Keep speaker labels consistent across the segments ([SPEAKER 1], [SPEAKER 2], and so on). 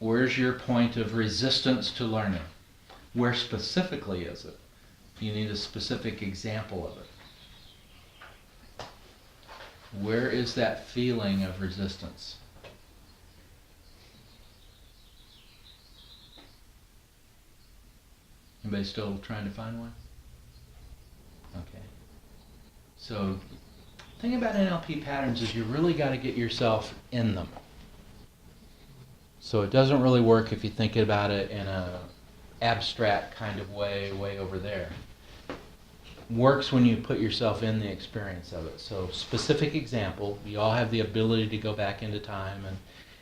[SPEAKER 1] Where's your point of resistance to learning? Where specifically is it? You need a specific example of it. Where is that feeling of resistance? Anybody still trying to find one? Okay. So, the thing about NLP patterns is you really got to get yourself in them. So it doesn't really work if you think about it in a abstract kind of way over there. Works when you put yourself in the experience of it. So specific example, you all have the ability to go back into time and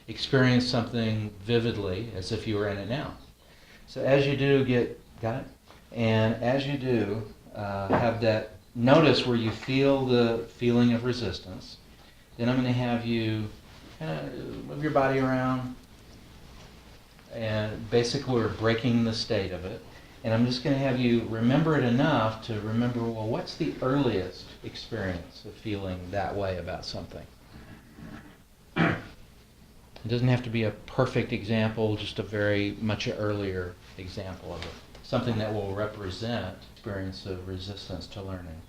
[SPEAKER 1] experience something vividly as if you were in it now. So as you do got it? And as you do, have that, notice where you feel the feeling of resistance. Then I'm going to have you kind of move your body around. And basically we're breaking the state of it. And I'm just going to have you remember it enough to remember, well, what's the earliest experience of feeling that way about something? It doesn't have to be a perfect example, just a very much earlier example of it. Something that will represent experience of resistance to learning.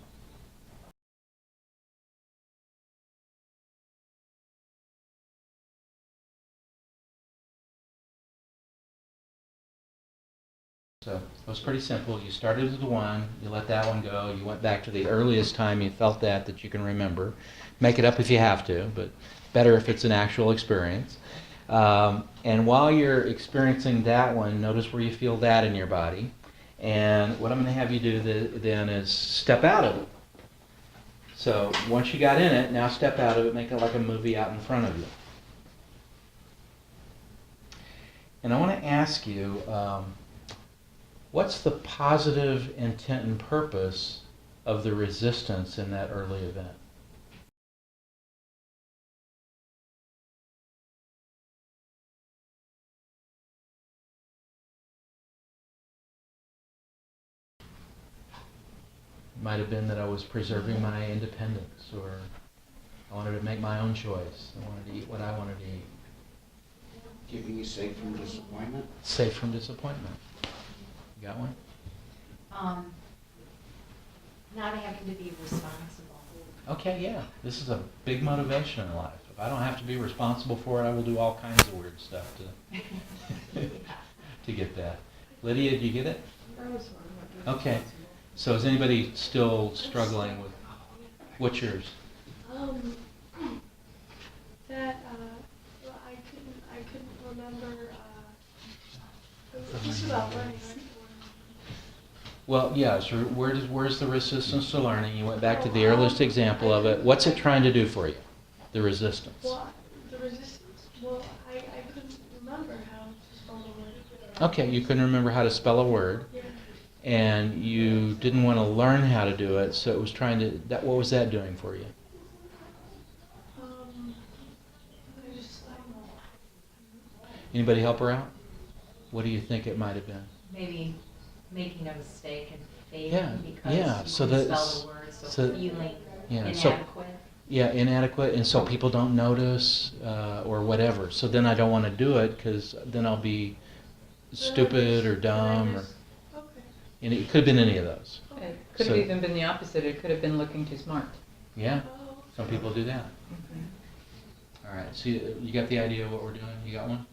[SPEAKER 1] So it was pretty simple. You started with one, you let that one go, you went back to the earliest time you felt that you can remember. Make it up if you have to, but better if it's an actual experience. And while you're experiencing that one, notice where you feel that in your body. And what I'm going to have you do then is step out of it. So once you got in it, now step out of it, make it like a movie out in front of you. And I want to ask you, what's the positive intent and purpose of the resistance in that early event? It might have been that I was preserving my independence, or I wanted to make my own choice. I wanted to eat what I wanted to eat.
[SPEAKER 2] Keeping you safe from disappointment?
[SPEAKER 1] Safe from disappointment. You got one?
[SPEAKER 3] Not having to be responsible.
[SPEAKER 1] Okay, yeah. This is a big motivation in life. If I don't have to be responsible for it, I will do all kinds of weird stuff to get that. Lydia, do you get it? Okay. So is anybody still struggling with, what's yours?
[SPEAKER 4] That well, I couldn't remember. It was just about learning.
[SPEAKER 1] Well, yeah, so where's the resistance to learning? You went back to the earliest example of it. What's it trying to do for you, the resistance?
[SPEAKER 4] Well, the resistance, I couldn't remember how to spell the word.
[SPEAKER 1] Okay, you couldn't remember how to spell a word,
[SPEAKER 4] Yeah.
[SPEAKER 1] and you didn't want to learn how to do it, so it was trying to, what was that doing for you?
[SPEAKER 4] I just,
[SPEAKER 1] Anybody help her out? What do you think it might have been?
[SPEAKER 3] Maybe making a mistake and failing
[SPEAKER 1] Yeah,
[SPEAKER 3] because
[SPEAKER 1] yeah,
[SPEAKER 3] you
[SPEAKER 1] so
[SPEAKER 3] couldn't
[SPEAKER 1] that-
[SPEAKER 3] spell the word, so
[SPEAKER 1] so-
[SPEAKER 3] feeling
[SPEAKER 1] yeah, so-
[SPEAKER 3] inadequate.
[SPEAKER 1] Yeah, inadequate, and so people don't notice or whatever. So then I don't want to do it because then I'll be stupid or dumb, or
[SPEAKER 4] okay.
[SPEAKER 1] and it could have been any of those.
[SPEAKER 5] It could have
[SPEAKER 1] So-
[SPEAKER 5] even been the opposite. It could have been looking too smart.
[SPEAKER 1] Yeah,
[SPEAKER 4] Oh,
[SPEAKER 1] some people do that. All right, so you got the idea of what we're doing? You got one?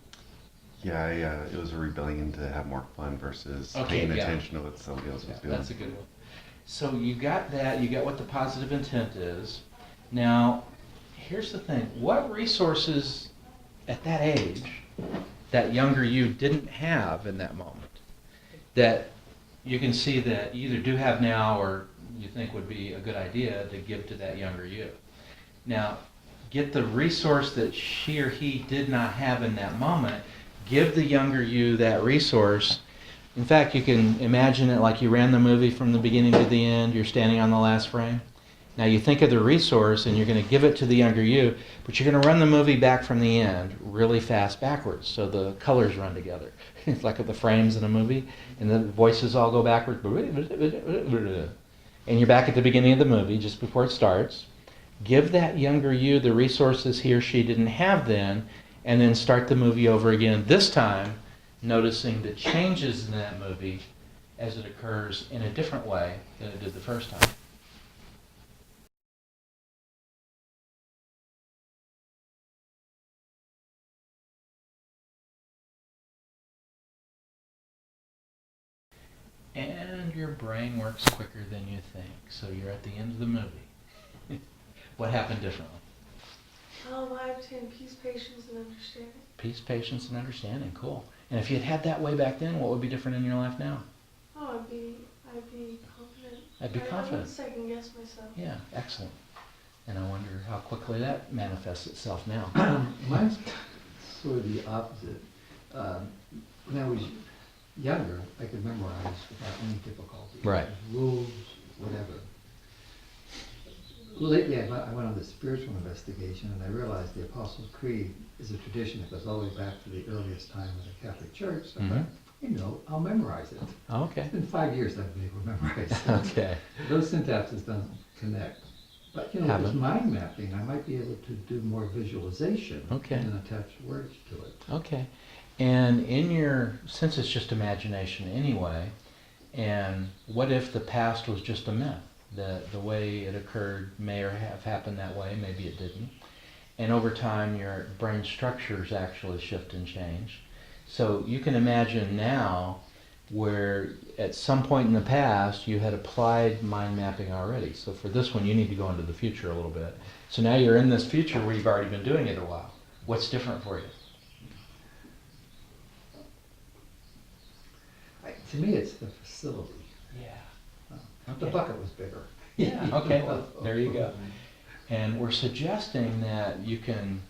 [SPEAKER 6] Yeah, it was a rebellion to have more fun versus
[SPEAKER 1] Okay,
[SPEAKER 6] paying
[SPEAKER 1] yeah.
[SPEAKER 6] attention to what somebody else was
[SPEAKER 1] Yeah,
[SPEAKER 6] doing.
[SPEAKER 1] that's a good one. So you got that, you got what the positive intent is. Now, here's the thing. What resources at that age, that younger you didn't have in that moment, that you can see that you either do have now or you think would be a good idea to give to that younger you? Now, get the resource that she or he did not have in that moment. Give the younger you that resource. In fact, you can imagine it like you ran the movie from the beginning to the end. You're standing on the last frame. Now you think of the resource and you're going to give it to the younger you, but you're going to run the movie back from the end really fast backwards, so the colors run together. It's like the frames in a movie, and the voices all go backwards. And you're back at the beginning of the movie just before it starts. Give that younger you the resources he or she didn't have then, and then start the movie over again, this time noticing the changes in that movie as it occurs in a different way than it did the first time. And your brain works quicker than you think, so you're at the end of the movie. What happened differently?
[SPEAKER 4] I obtained peace, patience, and understanding.
[SPEAKER 1] Peace, patience, and understanding. Cool. And if you had had that way back then, what would be different in your life now?
[SPEAKER 4] Oh, I'd be confident.
[SPEAKER 1] I'd be
[SPEAKER 4] I
[SPEAKER 1] confident.
[SPEAKER 4] wouldn't second guess myself.
[SPEAKER 1] Yeah, excellent. And I wonder how quickly that manifests itself now.
[SPEAKER 7] Mine's sort of the opposite. When I was younger, I could memorize without any difficulty.
[SPEAKER 1] Right.
[SPEAKER 7] Rules, whatever. Lately, I went on the spiritual investigation, and I realized the Apostles' Creed is a tradition that goes all the way back to the earliest time of the Catholic Church. So I thought, I'll memorize it.
[SPEAKER 1] Okay.
[SPEAKER 7] It's been 5 years I've been able to memorize it.
[SPEAKER 1] Okay.
[SPEAKER 7] Those syntaxes don't connect. But with
[SPEAKER 1] Haven't.
[SPEAKER 7] mind mapping, I might be able to do more visualization
[SPEAKER 1] Okay.
[SPEAKER 7] and attach words to it.
[SPEAKER 1] Okay. And since it's just imagination anyway, and what if the past was just a myth? The way it occurred may or have happened that way, maybe it didn't. And over time, your brain structures actually shift and change. So you can imagine now where at some point in the past you had applied mind mapping already. So for this one, you need to go into the future a little bit. So now you're in this future where you've already been doing it a while. What's different for you?
[SPEAKER 7] To me, it's the facility.
[SPEAKER 1] Yeah.
[SPEAKER 7] The bucket was bigger.
[SPEAKER 1] Yeah, okay, well, there you go. And we're suggesting that you can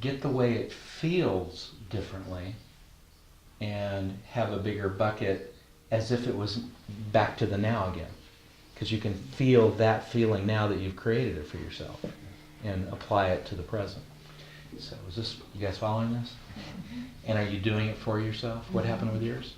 [SPEAKER 1] get the way it feels differently and have a bigger bucket as if it was back to the now again. Because you can feel that feeling now that you've created it for yourself and apply it to the present. So you guys following this? And are you doing it for yourself? What happened with yours?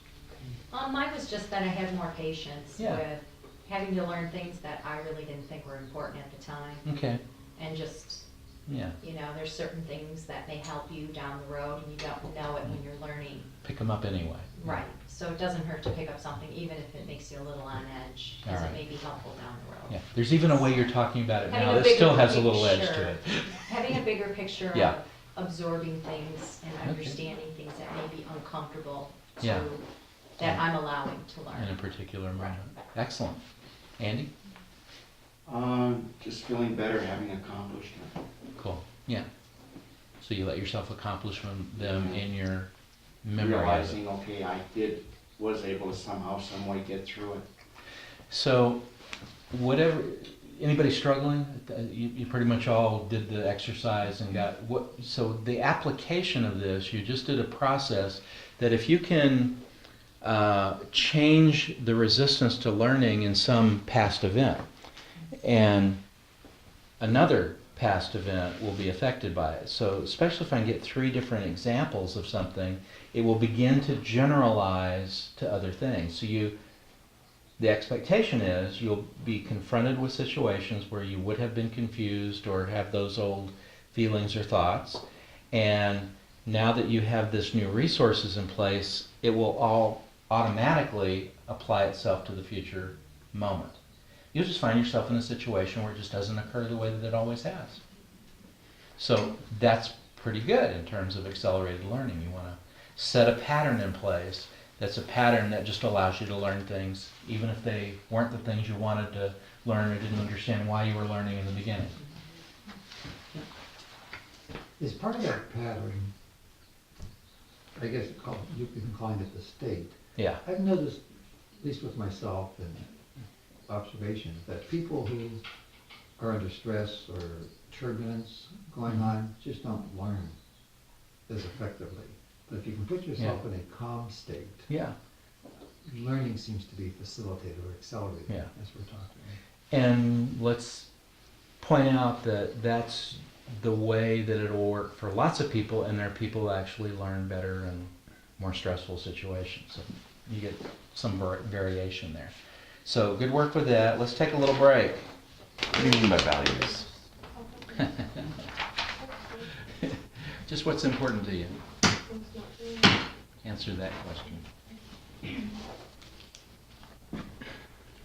[SPEAKER 3] Mine was just that I had more patience
[SPEAKER 1] Yeah.
[SPEAKER 3] with having to learn things that I really didn't think were important at the time.
[SPEAKER 1] Okay,
[SPEAKER 3] And just,
[SPEAKER 1] yeah.
[SPEAKER 3] there's certain things that may help you down the road and you don't know it when you're learning.
[SPEAKER 1] Pick them up anyway.
[SPEAKER 3] Right. So it doesn't hurt to pick up something even if it makes you a little on edge, because
[SPEAKER 1] All
[SPEAKER 3] it
[SPEAKER 1] right.
[SPEAKER 3] may be helpful down the road.
[SPEAKER 1] Yeah, there's even a way you're talking about it
[SPEAKER 3] Having
[SPEAKER 1] now
[SPEAKER 3] a
[SPEAKER 1] that
[SPEAKER 3] bigger
[SPEAKER 1] still has a little edge
[SPEAKER 3] picture.
[SPEAKER 1] to it.
[SPEAKER 3] Having a bigger picture
[SPEAKER 1] Yeah.
[SPEAKER 3] of absorbing things and
[SPEAKER 1] Okay.
[SPEAKER 3] understanding things that may be uncomfortable to,
[SPEAKER 1] Yeah.
[SPEAKER 3] that I'm allowing to
[SPEAKER 1] In a
[SPEAKER 3] learn.
[SPEAKER 1] particular moment. Excellent. Andy?
[SPEAKER 2] Just feeling better having accomplished it.
[SPEAKER 1] Cool. Yeah. So you let yourself accomplish them in your memory.
[SPEAKER 2] Realizing, okay, was able to somehow, some way get through it.
[SPEAKER 1] So, anybody struggling? You pretty much all did the exercise and so the application of this, you just did a process that if you can change the resistance to learning in some past event, and another past event will be affected by it. So especially if I can get 3 different examples of something, it will begin to generalize to other things. So the expectation is you'll be confronted with situations where you would have been confused or have those old feelings or thoughts, and now that you have this new resources in place, it will all automatically apply itself to the future moment. You'll just find yourself in a situation where it just doesn't occur the way that it always has. So that's pretty good in terms of accelerated learning. You want to set a pattern in place that's a pattern that just allows you to learn things, even if they weren't the things you wanted to learn or didn't understand why you were learning in the beginning.
[SPEAKER 7] Is part of that pattern, I guess you can call it the state.
[SPEAKER 1] Yeah.
[SPEAKER 7] I've noticed, at least with myself and observations, that people who are under stress or turbulence going on just don't learn as effectively. But if you can put yourself in a calm state,
[SPEAKER 1] Yeah.
[SPEAKER 7] learning seems to be facilitated or accelerated
[SPEAKER 1] Yeah.
[SPEAKER 7] as we're talking.
[SPEAKER 1] And let's point out that that's the way that it'll work for lots of people, and there are people who actually learn better in more stressful situations. So you get some variation there. So good work with that. Let's take a little break.
[SPEAKER 6] What do you mean by values?
[SPEAKER 1] Just what's important to you?
[SPEAKER 4] What's not doing?
[SPEAKER 1] Answer that question.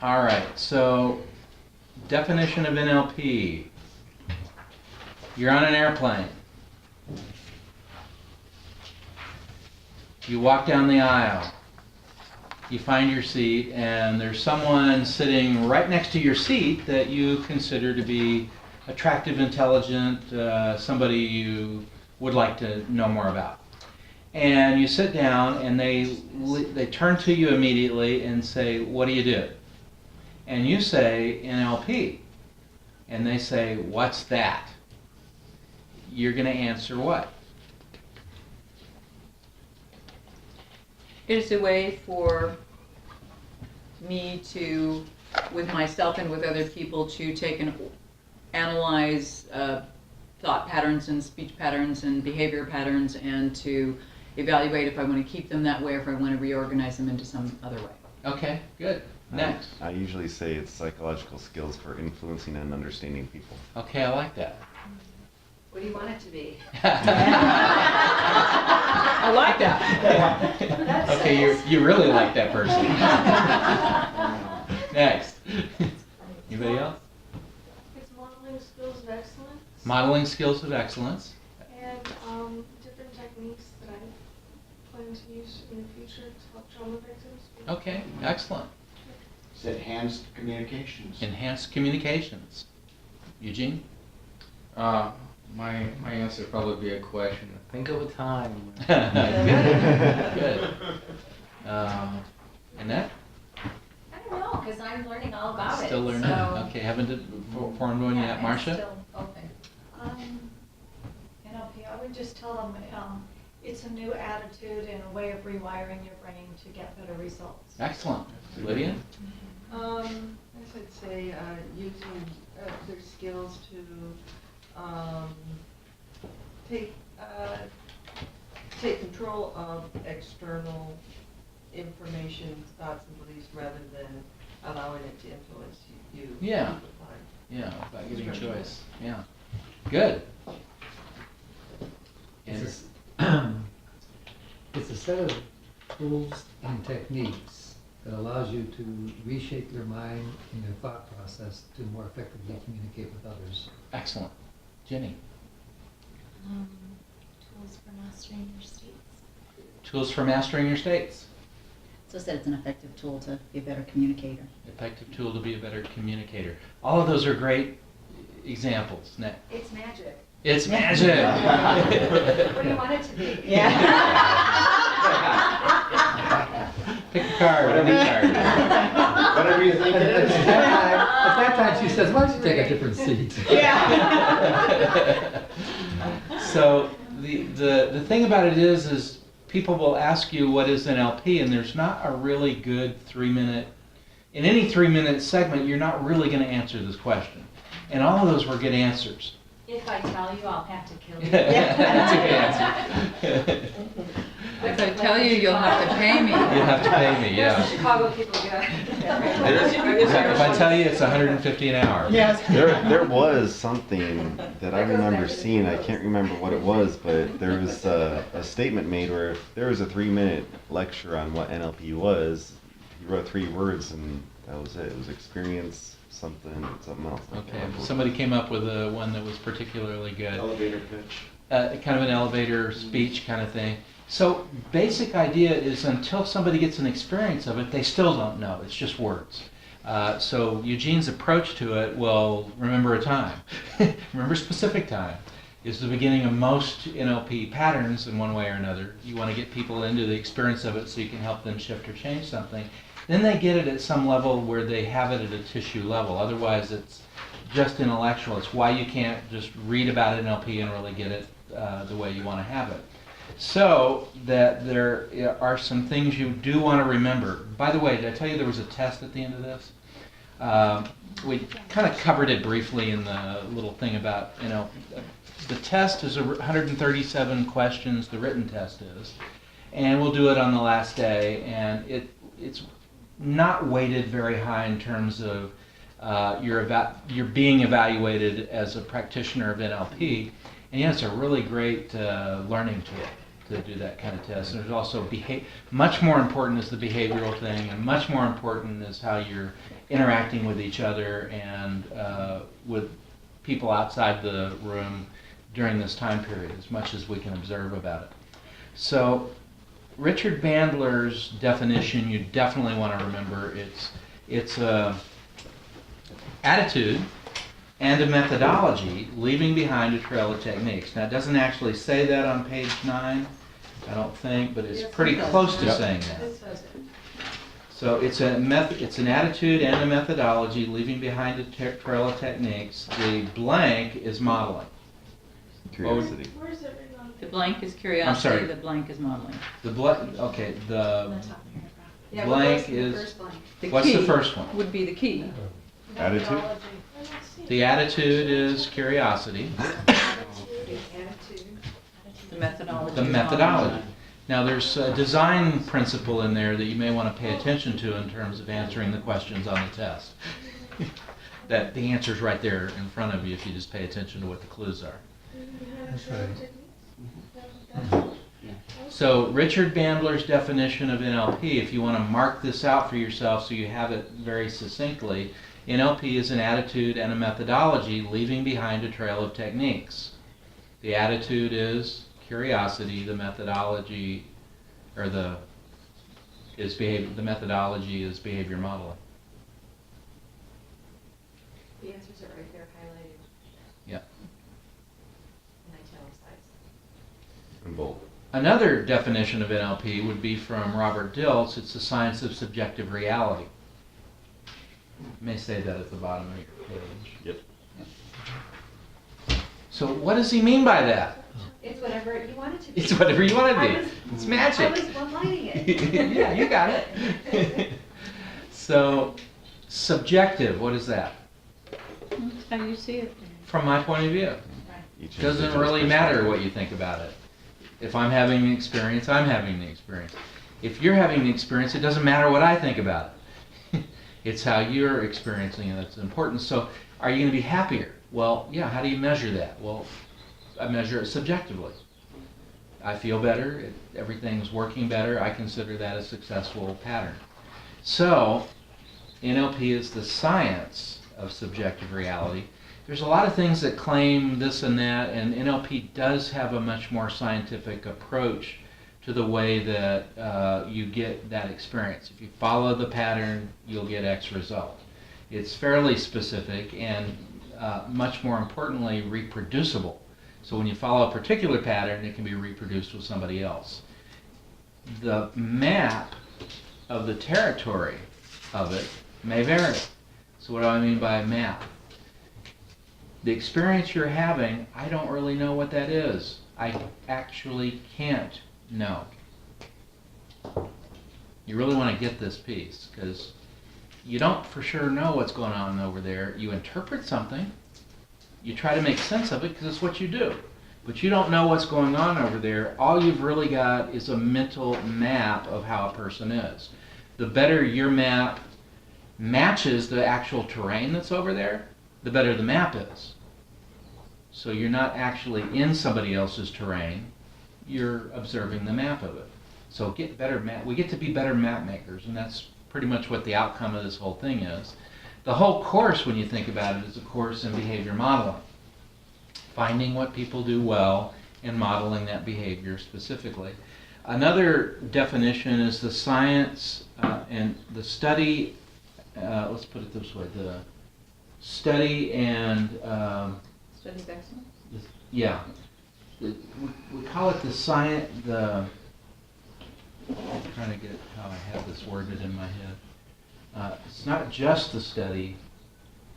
[SPEAKER 1] All right, so definition of NLP. You're on an airplane. You walk down the aisle. You find your seat, and there's someone sitting right next to your seat that you consider to be attractive, intelligent, somebody you would like to know more about. And you sit down, and they turn to you immediately and say, "What do you do?" And you say, "NLP." And they say, "What's that?" You're going to answer what?
[SPEAKER 5] It is a way for me to, with myself and with other people, to take and analyze thought patterns and speech patterns and behavior patterns, and to evaluate if I want to keep them that way or if I want to reorganize them into some other way.
[SPEAKER 1] Okay, good. Next.
[SPEAKER 6] I usually say it's psychological skills for influencing and understanding people.
[SPEAKER 1] Okay, I like that.
[SPEAKER 3] What do you want it to be?
[SPEAKER 5] I like that.
[SPEAKER 1] Okay, you really like that person. Next. Anybody else?
[SPEAKER 4] It's modeling skills of excellence.
[SPEAKER 1] Modeling skills of excellence.
[SPEAKER 4] And different techniques that I plan to use in the future to help trauma victims.
[SPEAKER 1] Okay, excellent.
[SPEAKER 2] It's enhanced communications.
[SPEAKER 1] Enhanced communications. Eugene?
[SPEAKER 8] My answer would probably be a question. Think of a time.
[SPEAKER 1] Good. Annette?
[SPEAKER 3] I don't know, because I'm learning all about it.
[SPEAKER 1] Still learning.
[SPEAKER 3] So,
[SPEAKER 1] Okay, haven't formed one yet.
[SPEAKER 3] it's
[SPEAKER 1] Marcia?
[SPEAKER 3] still open.
[SPEAKER 9] NLP, I would just tell them it's a new attitude and a way of rewiring your brain to get better results.
[SPEAKER 1] Excellent. Lydia?
[SPEAKER 10] I should say using their skills to take control of external information, thoughts and beliefs, rather than allowing it to influence you.
[SPEAKER 1] Yeah. Yeah, by giving choice. Yeah. Good.
[SPEAKER 7] It's a set of tools and techniques that allows you to reshape your mind and your thought process to more effectively communicate with others.
[SPEAKER 1] Excellent. Jenny?
[SPEAKER 3] Tools for mastering your states.
[SPEAKER 1] Tools for mastering your states.
[SPEAKER 11] So said it's an effective tool to be a better communicator.
[SPEAKER 1] Effective tool to be a better communicator. All of those are great examples. Next.
[SPEAKER 3] It's magic.
[SPEAKER 1] It's magic.
[SPEAKER 3] What do you want it to be?
[SPEAKER 1] Pick a card. Any card.
[SPEAKER 2] Whatever you think it is.
[SPEAKER 7] At that time, she says, "Why don't you take a different seat?"
[SPEAKER 1] So the thing about it is people will ask you what is NLP, and there's not a really good 3-minute. In any 3-minute segment, you're not really going to answer this question, and all of those were good answers.
[SPEAKER 3] If I tell you, I'll have to kill you.
[SPEAKER 1] That's a good answer.
[SPEAKER 5] If I tell you, you'll have to pay me.
[SPEAKER 1] You'll have to pay me, yeah.
[SPEAKER 9] Chicago people get.
[SPEAKER 1] If I tell you, it's $150 an hour.
[SPEAKER 6] There was something that I remember seeing. I can't remember what it was, but there was a statement made where if there was a 3-minute lecture on what NLP was, he wrote 3 words and that was it. It was experience, something else.
[SPEAKER 1] Okay, somebody came up with one that was particularly good.
[SPEAKER 2] Elevator pitch.
[SPEAKER 1] Kind of an elevator speech kind of thing. So basic idea is until somebody gets an experience of it, they still don't know. It's just words. So Eugene's approach to it, well, remember a time. Remember a specific time. Is the beginning of most NLP patterns in one way or another. You want to get people into the experience of it so you can help them shift or change something. Then they get it at some level where they have it at a tissue level. Otherwise, it's just intellectual. It's why you can't just read about NLP and really get it the way you want to have it. So that there are some things you do want to remember. By the way, did I tell you there was a test at the end of this? We kind of covered it briefly in the little thing about, the test is 137 questions, the written test is. And we'll do it on the last day, and it's not weighted very high in terms of you're being evaluated as a practitioner of NLP. And yeah, it's a really great learning tool to do that kind of test. And there's also much more important is the behavioral thing, and much more important is how you're interacting with each other and with people outside the room during this time period, as much as we can observe about it. So Richard Bandler's definition, you definitely want to remember. It's a attitude and a methodology, leaving behind a trail of techniques. Now, it doesn't actually say that on page 9, I don't think, but it's
[SPEAKER 10] Yes,
[SPEAKER 1] pretty
[SPEAKER 10] it does.
[SPEAKER 1] close to
[SPEAKER 6] Yep.
[SPEAKER 1] saying that.
[SPEAKER 10] It says it.
[SPEAKER 1] So it's it's an attitude and a methodology, leaving behind a trail of techniques. The blank is modeling.
[SPEAKER 6] Curiosity.
[SPEAKER 4] Where is it written on?
[SPEAKER 5] The blank is curiosity,
[SPEAKER 1] sorry.
[SPEAKER 5] the blank is modeling.
[SPEAKER 1] The okay, the
[SPEAKER 9] Yeah, what
[SPEAKER 1] blank
[SPEAKER 9] goes in the
[SPEAKER 1] is,
[SPEAKER 9] first blank?
[SPEAKER 5] The
[SPEAKER 1] what's the
[SPEAKER 5] key
[SPEAKER 1] first one?
[SPEAKER 5] would be the key.
[SPEAKER 6] Attitude?
[SPEAKER 9] Methodology.
[SPEAKER 4] I don't see it.
[SPEAKER 1] The attitude is curiosity.
[SPEAKER 10] Attitude.
[SPEAKER 5] The methodology.
[SPEAKER 1] The
[SPEAKER 5] is
[SPEAKER 1] methodology.
[SPEAKER 5] modeling.
[SPEAKER 1] Now, there's a design principle in there that you may want to pay attention to in terms of answering the questions on the test. That the answer's right there in front of you if you just pay attention to what the clues are.
[SPEAKER 7] That's right.
[SPEAKER 1] So Richard Bandler's definition of NLP, if you want to mark this out for yourself so you have it very succinctly, NLP is an attitude and a methodology leaving behind a trail of techniques. The attitude is curiosity, the methodology, or the methodology is behavior modeling.
[SPEAKER 3] The answers are right there highlighted
[SPEAKER 1] Yep.
[SPEAKER 3] in italicized.
[SPEAKER 6] And bold.
[SPEAKER 1] Another definition of NLP would be from Robert Dilts. It's the science of subjective reality. You may say that at the bottom of your page.
[SPEAKER 6] Yep.
[SPEAKER 1] So what does he mean by that?
[SPEAKER 3] It's whatever you want it to be.
[SPEAKER 1] It's whatever you want to
[SPEAKER 3] I
[SPEAKER 1] be.
[SPEAKER 3] was-
[SPEAKER 1] It's
[SPEAKER 3] I
[SPEAKER 1] magic.
[SPEAKER 3] was one-lining it.
[SPEAKER 1] Yeah, you got it. So, subjective, what is that?
[SPEAKER 5] That's how you see it.
[SPEAKER 1] From my point of view.
[SPEAKER 6] Each
[SPEAKER 1] Doesn't
[SPEAKER 6] individual's
[SPEAKER 1] really matter
[SPEAKER 6] perspective.
[SPEAKER 1] what you think about it. If I'm having the experience, I'm having the experience. If you're having the experience, it doesn't matter what I think about it. It's how you're experiencing it that's important. So, are you going to be happier? Well, yeah, how do you measure that? Well, I measure it subjectively. I feel better, everything's working better, I consider that a successful pattern. So, NLP is the science of subjective reality. There's a lot of things that claim this and that, and NLP does have a much more scientific approach to the way that you get that experience. If you follow the pattern, you'll get X result. It's fairly specific and much more importantly, reproducible. So when you follow a particular pattern, it can be reproduced with somebody else. The map of the territory of it may vary. So what do I mean by map? The experience you're having, I don't really know what that is. I actually can't know. You really want to get this piece, because you don't for sure know what's going on over there. You interpret something, you try to make sense of it because it's what you do. But you don't know what's going on over there. All you've really got is a mental map of how a person is. The better your map matches the actual terrain that's over there, the better the map is. So you're not actually in somebody else's terrain, you're observing the map of it. So get better map. We get to be better map makers, and that's pretty much what the outcome of this whole thing is. The whole course, when you think about it, is a course in behavior modeling. Finding what people do well and modeling that behavior specifically. Another definition is the science and the study, let's put it this way, the study and,
[SPEAKER 5] Study of excellence?
[SPEAKER 1] yeah, we call it the science, I'm trying to get how I have this worded in my head. It's not just the study,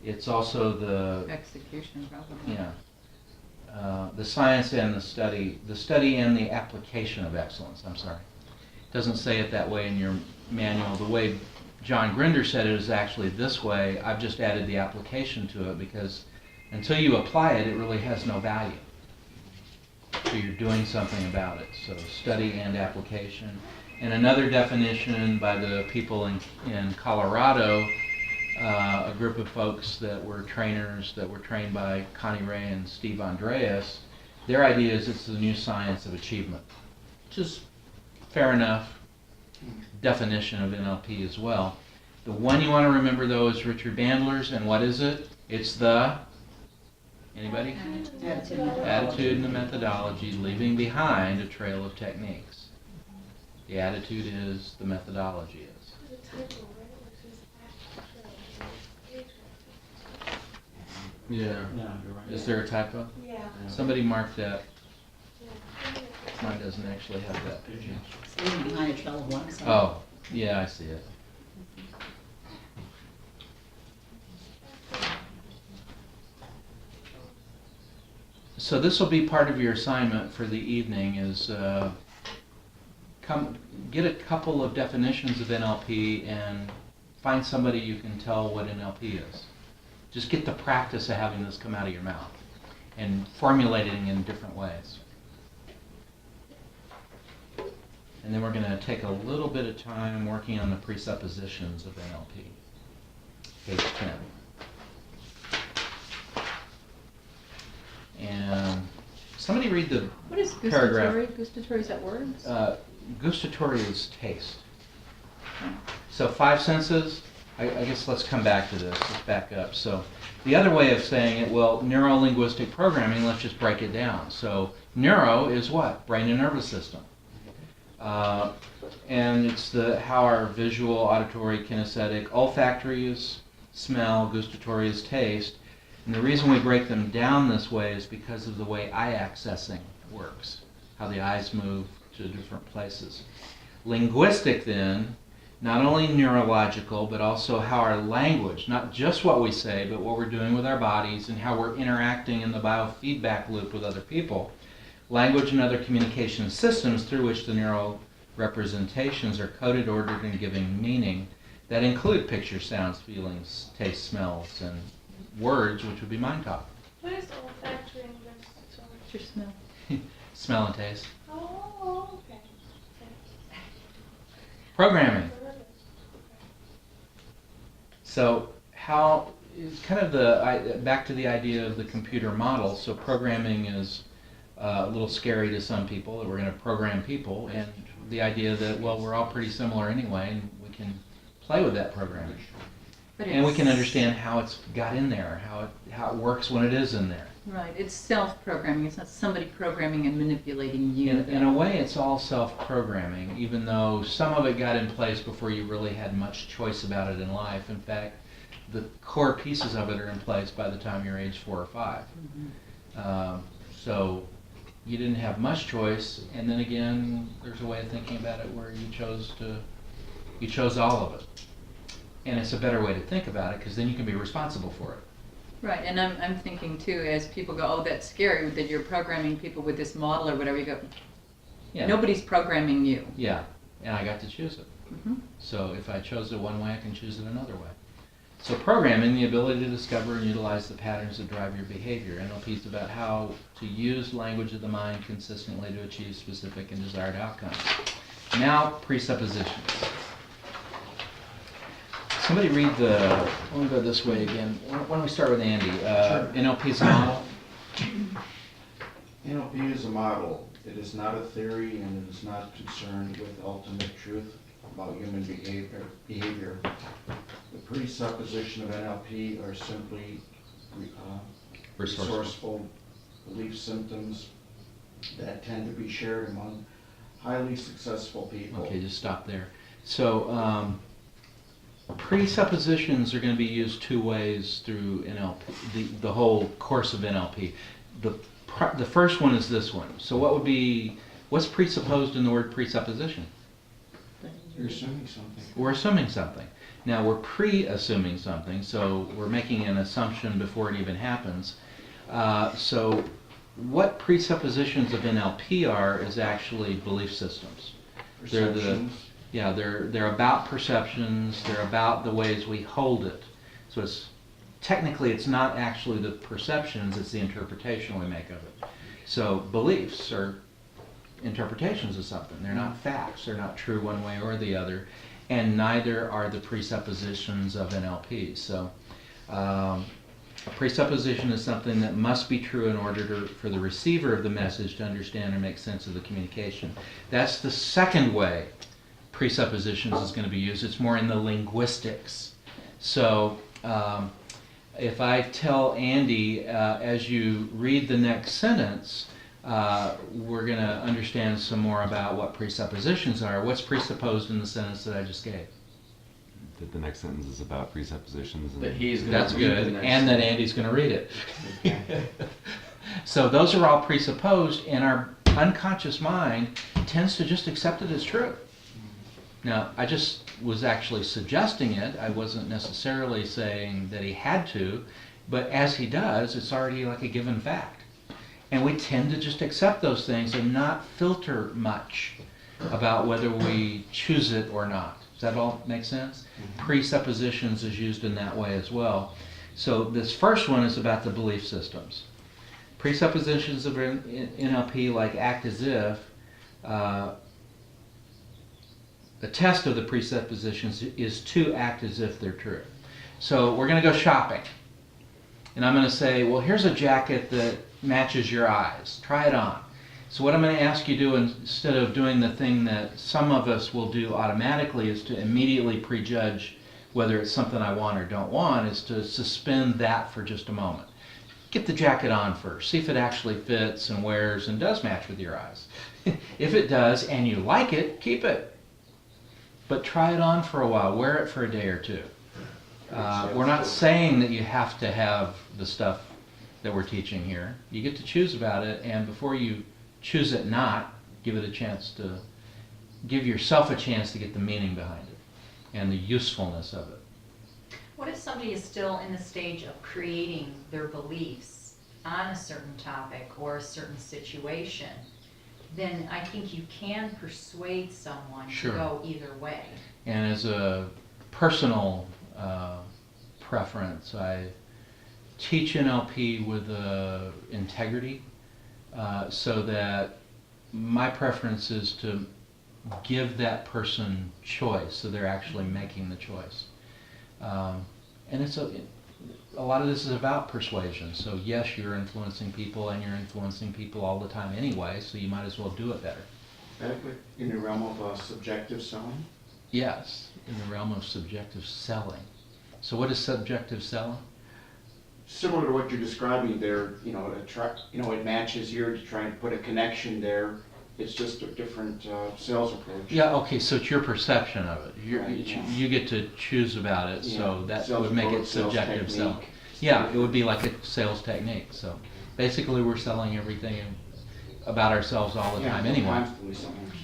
[SPEAKER 1] it's also the,
[SPEAKER 5] Execution, probably.
[SPEAKER 1] yeah, the science and the study and the application of excellence, I'm sorry. It doesn't say it that way in your manual. The way John Grinder said it is actually this way. I've just added the application to it because until you apply it, it really has no value. So you're doing something about it. So study and application. And another definition by the people in Colorado, a group of folks that were trainers that were trained by Connie Ray and Steve Andreas, Their idea is it's the new science of achievement, which is fair enough definition of NLP as well. The one you want to remember though is Richard Bandler's, and what is it? It's the, anybody? Attitude and the methodology, leaving behind a trail of techniques. The attitude is, the methodology is.
[SPEAKER 4] There's a typo, right? Which is actual trail.
[SPEAKER 1] Yeah.
[SPEAKER 2] Yeah, you're right.
[SPEAKER 1] Is there a typo?
[SPEAKER 4] Yeah.
[SPEAKER 1] Somebody mark that.
[SPEAKER 4] Yeah.
[SPEAKER 1] Mine doesn't actually have that picture.
[SPEAKER 11] It's leaving behind a trail of one, so.
[SPEAKER 1] Oh, yeah, I see it. So this will be part of your assignment for the evening is get a couple of definitions of NLP and find somebody you can tell what NLP is. Just get the practice of having this come out of your mouth and formulating in different ways. And then we're going to take a little bit of time working on the presuppositions of NLP. Page 10. And somebody read the
[SPEAKER 5] What is
[SPEAKER 1] paragraph.
[SPEAKER 5] gustatory? Gustatory, is that words?
[SPEAKER 1] Gustatory is taste. So 5 senses, I guess let's come back to this. Let's back up. So the other way of saying it, well, neuro-linguistic programming, let's just break it down. So neuro is what? Brain and nervous system. And it's how our visual, auditory, kinesthetic, olfactory is smell, gustatory is taste. And the reason we break them down this way is because of the way eye accessing works, how the eyes move to different places. Linguistic then, not only neurological, but also how our language, not just what we say, but what we're doing with our bodies and how we're interacting in the biofeedback loop with other people. Language and other communication systems through which the neural representations are coded, ordered, and giving meaning that include pictures, sounds, feelings, tastes, smells, and words, which would be mind talk.
[SPEAKER 4] What is olfactory and gustatory?
[SPEAKER 5] What's your smell?
[SPEAKER 1] Smell and taste.
[SPEAKER 4] Oh, okay.
[SPEAKER 1] Programming. So how is kind of back to the idea of the computer model. So programming is a little scary to some people, that we're going to program people, and the idea that, well, we're all pretty similar anyway, and we can play with that programming. And we can understand how it's got in there, how it works when it is in there.
[SPEAKER 5] Right, it's self-programming. It's not somebody programming and manipulating you.
[SPEAKER 1] In a way, it's all self-programming, even though some of it got in place before you really had much choice about it in life. In fact, the core pieces of it are in place by the time you're age 4 or 5. So you didn't have much choice, and then again, there's a way of thinking about it where you chose all of it. And it's a better way to think about it, because then you can be responsible for it.
[SPEAKER 5] Right, and I'm thinking too, as people go, oh, that's scary that you're programming people with this model or whatever, you go,
[SPEAKER 1] Yeah.
[SPEAKER 5] nobody's programming you.
[SPEAKER 1] Yeah, and I got to choose it.
[SPEAKER 5] Mm-hmm.
[SPEAKER 1] So if I chose it one way, I can choose it another way. So programming, the ability to discover and utilize the patterns that drive your behavior. NLP is about how to use language of the mind consistently to achieve specific and desired outcomes. Now, presuppositions. Somebody read let me go this way again. Why don't we start with Andy? NLP is a model.
[SPEAKER 2] NLP is a model. It is not a theory, and it is not concerned with ultimate truth about human behavior. The presupposition of NLP are simply resourceful belief systems that tend to be shared among highly successful people.
[SPEAKER 1] Okay, just stop there. So, presuppositions are going to be used 2 ways through NLP, the whole course of NLP. The first one is this one. So what's presupposed in the word presupposition?
[SPEAKER 2] You're assuming something.
[SPEAKER 1] We're assuming something. Now we're pre-assuming something, so we're making an assumption before it even happens. So what presuppositions of NLP are is actually belief systems.
[SPEAKER 2] Perceptions.
[SPEAKER 1] They're about perceptions, they're about the ways we hold it. So technically it's not actually the perceptions, it's the interpretation we make of it. So beliefs are interpretations of something. They're not facts, they're not true one way or the other, and neither are the presuppositions of NLP. So A presupposition is something that must be true in order for the receiver of the message to understand or make sense of the communication. That's the second way presuppositions is going to be used. It's more in the linguistics. So if I tell Andy, as you read the next sentence, we're going to understand some more about what presuppositions are. What's presupposed in the sentence that I just gave?
[SPEAKER 6] That the next sentence is about presuppositions. And
[SPEAKER 8] That he's gonna
[SPEAKER 1] That's
[SPEAKER 8] read the
[SPEAKER 1] good,
[SPEAKER 8] next
[SPEAKER 1] and that
[SPEAKER 8] sentence.
[SPEAKER 1] Andy's going to read it. So those are all presupposed, and our unconscious mind tends to just accept it as true. Now, I just was actually suggesting it. I wasn't necessarily saying that he had to, but as he does, it's already like a given fact. And we tend to just accept those things and not filter much about whether we choose it or not. Does that all make sense? Presuppositions is used in that way as well. So this first one is about the belief systems. Presuppositions of NLP, like act as if, the test of the presuppositions is to act as if they're true. So we're going to go shopping. And I'm going to say, well, here's a jacket that matches your eyes. Try it on. So what I'm going to ask you to do, instead of doing the thing that some of us will do automatically, is to immediately prejudge whether it's something I want or don't want, is to suspend that for just a moment. Get the jacket on first. See if it actually fits and wears and does match with your eyes. If it does and you like it, keep it. But try it on for a while. Wear it for a day or two. We're not saying that you have to have the stuff that we're teaching here. You get to choose about it, and before you choose it not, give yourself a chance to get the meaning behind it and the usefulness of it.
[SPEAKER 3] What if somebody is still in the stage of creating their beliefs on a certain topic or a certain situation? Then I think you can persuade someone
[SPEAKER 1] Sure.
[SPEAKER 3] to go either way.
[SPEAKER 1] And as a personal preference, I teach NLP with integrity, so that my preference is to give that person choice, so they're actually making the choice. And a lot of this is about persuasion. So yes, you're influencing people, and you're influencing people all the time anyway, so you might as well do it better.
[SPEAKER 2] In the realm of subjective selling?
[SPEAKER 1] Yes, in the realm of subjective selling. So what is subjective selling?
[SPEAKER 2] Similar to what you're describing there, it matches here to try and put a connection there. It's just a different sales approach.
[SPEAKER 1] Yeah, okay, so it's your perception of it.
[SPEAKER 2] Right, yeah.
[SPEAKER 1] You get to choose about it, so
[SPEAKER 2] Yeah,
[SPEAKER 1] that
[SPEAKER 2] sales
[SPEAKER 1] would make it
[SPEAKER 2] approach, sales
[SPEAKER 1] subjective selling.
[SPEAKER 2] technique.
[SPEAKER 1] Yeah, it would be like a sales technique. So basically we're selling everything about ourselves all the time anyway.
[SPEAKER 2] Constantly selling ourselves.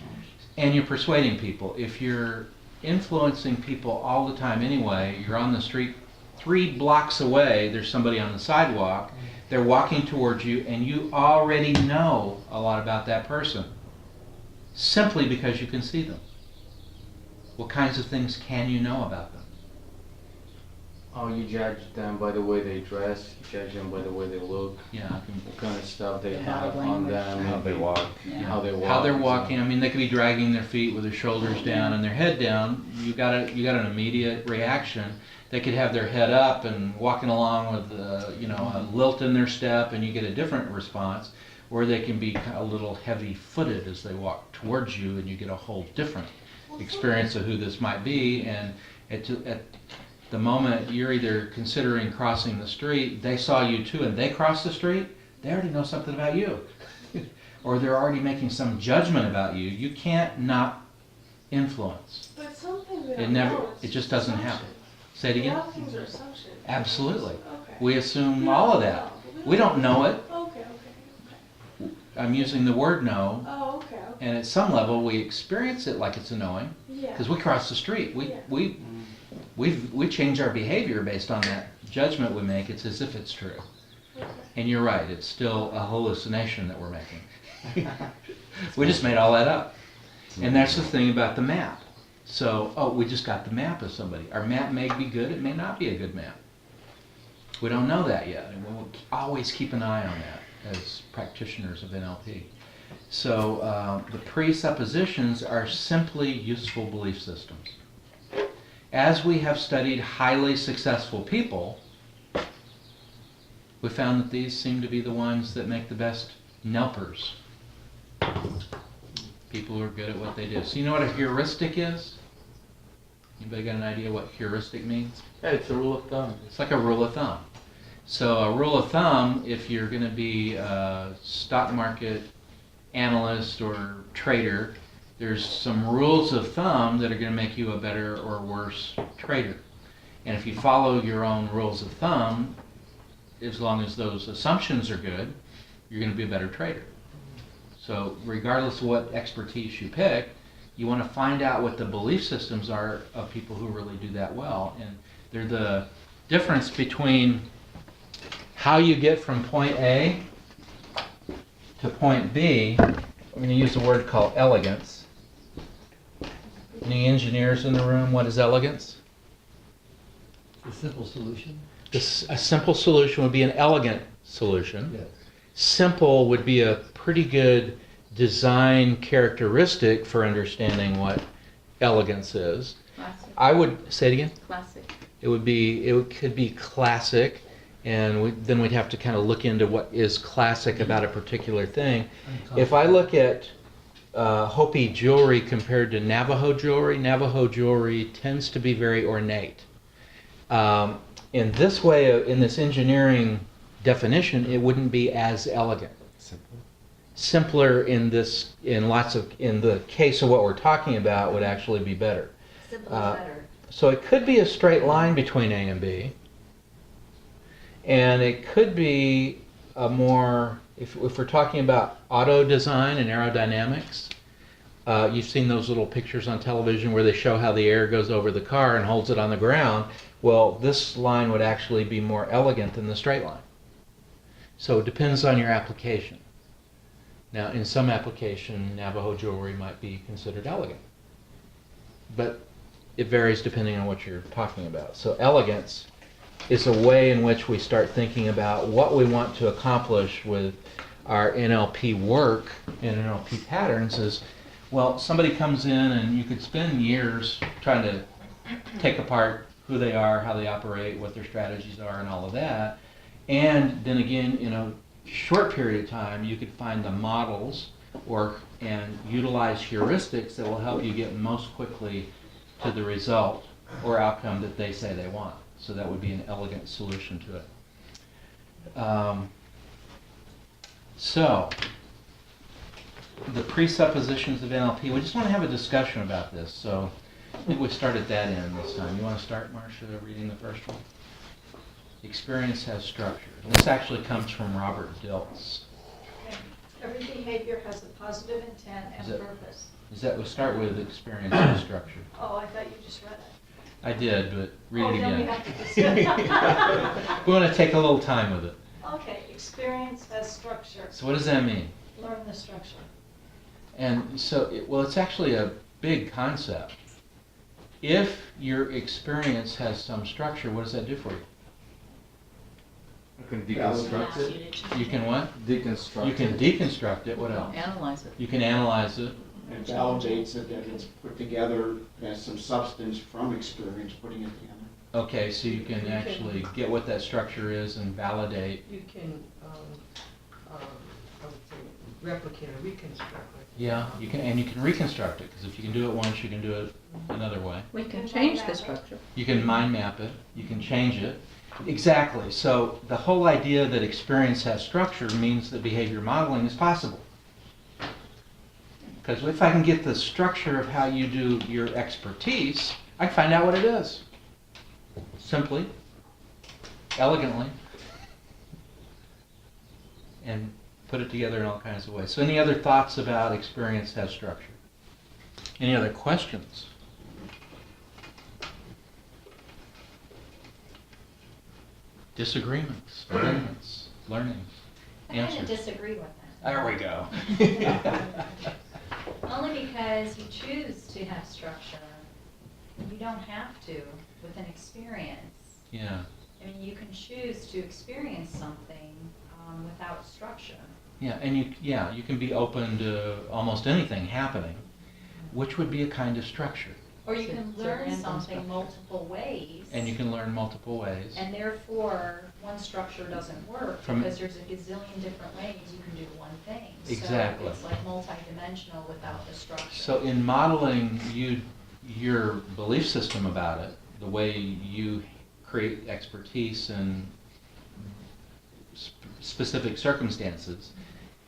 [SPEAKER 1] And you're persuading people. If you're influencing people all the time anyway, you're on the street 3 blocks away, there's somebody on the sidewalk, they're walking towards you, and you already know a lot about that person, simply because you can see them. What kinds of things can you know about them?
[SPEAKER 8] Oh, you judge them by the way they dress, you judge them by the way they look,
[SPEAKER 1] Yeah, I can,
[SPEAKER 8] what kind of stuff they
[SPEAKER 11] Their
[SPEAKER 8] have
[SPEAKER 11] body
[SPEAKER 8] on
[SPEAKER 11] language.
[SPEAKER 8] them,
[SPEAKER 6] how they
[SPEAKER 8] maybe
[SPEAKER 6] walk.
[SPEAKER 11] Yeah.
[SPEAKER 8] how they walk.
[SPEAKER 1] how they're walking. I mean, they could be dragging their feet with their shoulders down and their head down. You got an immediate reaction. They could have their head up and walking along with a lilt in their step, and you get a different response. Or they can be a little heavy-footed as they walk towards you, and you get a whole different experience of who this might be. And at the moment you're either considering crossing the street, they saw you too, and they crossed the street, they already know something about you. Or they're already making some judgment about you. You can't not influence.
[SPEAKER 4] But some things we
[SPEAKER 1] It
[SPEAKER 4] don't
[SPEAKER 1] never,
[SPEAKER 4] know,
[SPEAKER 1] it
[SPEAKER 4] it's
[SPEAKER 1] just doesn't
[SPEAKER 4] assumption.
[SPEAKER 1] happen. Say it
[SPEAKER 4] A
[SPEAKER 1] again?
[SPEAKER 4] lot of things are assumption.
[SPEAKER 1] Absolutely.
[SPEAKER 4] Okay.
[SPEAKER 1] We assume all of that. We don't know it.
[SPEAKER 4] Okay.
[SPEAKER 1] I'm using the word know,
[SPEAKER 4] Oh, okay.
[SPEAKER 1] and at some level we experience it like it's a knowing,
[SPEAKER 4] Yeah.
[SPEAKER 1] because we cross the street.
[SPEAKER 4] Yeah.
[SPEAKER 1] We change our behavior based on that judgment we make. It's as if it's true.
[SPEAKER 4] Okay.
[SPEAKER 1] And you're right, it's still a hallucination that we're making. We just made all that up. And that's the thing about the map. So, we just got the map of somebody. Our map may be good, it may not be a good map. We don't know that yet, and we'll always keep an eye on that as practitioners of NLP. So the presuppositions are simply useful belief systems. As we have studied highly successful people, we found that these seem to be the ones that make the best NLPers. People who are good at what they do. So you know what a heuristic is? Anybody got an idea what heuristic means?
[SPEAKER 8] Yeah, it's a rule of thumb.
[SPEAKER 1] It's like a rule of thumb. So a rule of thumb, if you're going to be a stock market analyst or trader, there's some rules of thumb that are going to make you a better or worse trader. And if you follow your own rules of thumb, as long as those assumptions are good, you're going to be a better trader. So regardless of what expertise you pick, you want to find out what the belief systems are of people who really do that well. And they're the difference between how you get from point A to point B. I'm going to use a word called elegance. Any engineers in the room? What is elegance?
[SPEAKER 7] A simple solution?
[SPEAKER 1] A simple solution would be an elegant solution.
[SPEAKER 7] Yes.
[SPEAKER 1] Simple would be a pretty good design characteristic for understanding what elegance is.
[SPEAKER 5] Classic.
[SPEAKER 1] I would say it again.
[SPEAKER 5] Classic.
[SPEAKER 1] It could be classic, and then we'd have to kind of look into what is classic about a particular thing. If I look at Hopi jewelry compared to Navajo jewelry tends to be very ornate. In this way, in this engineering definition, it wouldn't be as elegant. Simpler in the case of what we're talking about would actually be better.
[SPEAKER 3] Simple is better.
[SPEAKER 1] So it could be a straight line between A and B, and it could be a more, if we're talking about auto design and aerodynamics, you've seen those little pictures on television where they show how the air goes over the car and holds it on the ground. Well, this line would actually be more elegant than the straight line. So it depends on your application. Now, in some application, Navajo jewelry might be considered elegant, but it varies depending on what you're talking about. So elegance is a way in which we start thinking about what we want to accomplish with our NLP work and NLP patterns is, well, somebody comes in and you could spend years trying to take apart who they are, how they operate, what their strategies are, and all of that. And then again, in a short period of time, you could find the models and utilize heuristics that will help you get most quickly to the result or outcome that they say they want. So that would be an elegant solution to it. So, the presuppositions of NLP, we just want to have a discussion about this. So, I think we started that in this time. You want to start, Marcia, reading the first one? Experience has structure. And this actually comes from Robert Dilts.
[SPEAKER 9] Okay. Every behavior has a positive intent and purpose.
[SPEAKER 1] We'll start with experience has structure.
[SPEAKER 9] Oh, I thought you just read it.
[SPEAKER 1] I did, but read it
[SPEAKER 9] Then we
[SPEAKER 1] again.
[SPEAKER 9] have to discuss.
[SPEAKER 1] We want to take a little time with it.
[SPEAKER 9] Okay, experience has structure.
[SPEAKER 1] So what does that mean?
[SPEAKER 9] Learn the structure.
[SPEAKER 1] And so, it's actually a big concept. If your experience has some structure, what does that do for you?
[SPEAKER 8] You can deconstruct it.
[SPEAKER 1] You can what?
[SPEAKER 8] Deconstruct
[SPEAKER 1] You can
[SPEAKER 8] it.
[SPEAKER 1] deconstruct it. What else?
[SPEAKER 5] Analyze it.
[SPEAKER 1] You can analyze it.
[SPEAKER 2] It validates it, that it's put together as some substance from experience, putting it together.
[SPEAKER 1] Okay, so you can actually get what that structure is and validate.
[SPEAKER 10] You can, I would say, replicate or reconstruct it.
[SPEAKER 1] Yeah, you can reconstruct it, because if you can do it once, you can do it another way.
[SPEAKER 5] We can change the structure.
[SPEAKER 1] You can mind map it, you can change it. Exactly. So the whole idea that experience has structure means that behavior modeling is possible. Because if I can get the structure of how you do your expertise, I can find out what it is. Simply, elegantly, and put it together in all kinds of ways. So any other thoughts about experience has structure? Any other questions? Disagreements, amendments, learnings,
[SPEAKER 3] I kind of
[SPEAKER 1] answers.
[SPEAKER 3] disagree with that.
[SPEAKER 1] There we go.
[SPEAKER 3] Only because you choose to have structure. You don't have to with an experience.
[SPEAKER 1] Yeah.
[SPEAKER 3] I mean, you can choose to experience something without structure.
[SPEAKER 1] Yeah, and you can be open to almost anything happening, which would be a kind of structure.
[SPEAKER 3] Or you can
[SPEAKER 5] So
[SPEAKER 3] learn
[SPEAKER 5] random
[SPEAKER 3] something
[SPEAKER 5] structure.
[SPEAKER 3] multiple ways.
[SPEAKER 1] And you can learn multiple ways.
[SPEAKER 3] And therefore, one structure doesn't work,
[SPEAKER 1] From-
[SPEAKER 3] because there's a gazillion different ways you can do one thing.
[SPEAKER 1] Exactly.
[SPEAKER 3] So it's like multidimensional without the structure.
[SPEAKER 1] So in modeling your belief system about it, the way you create expertise in specific circumstances,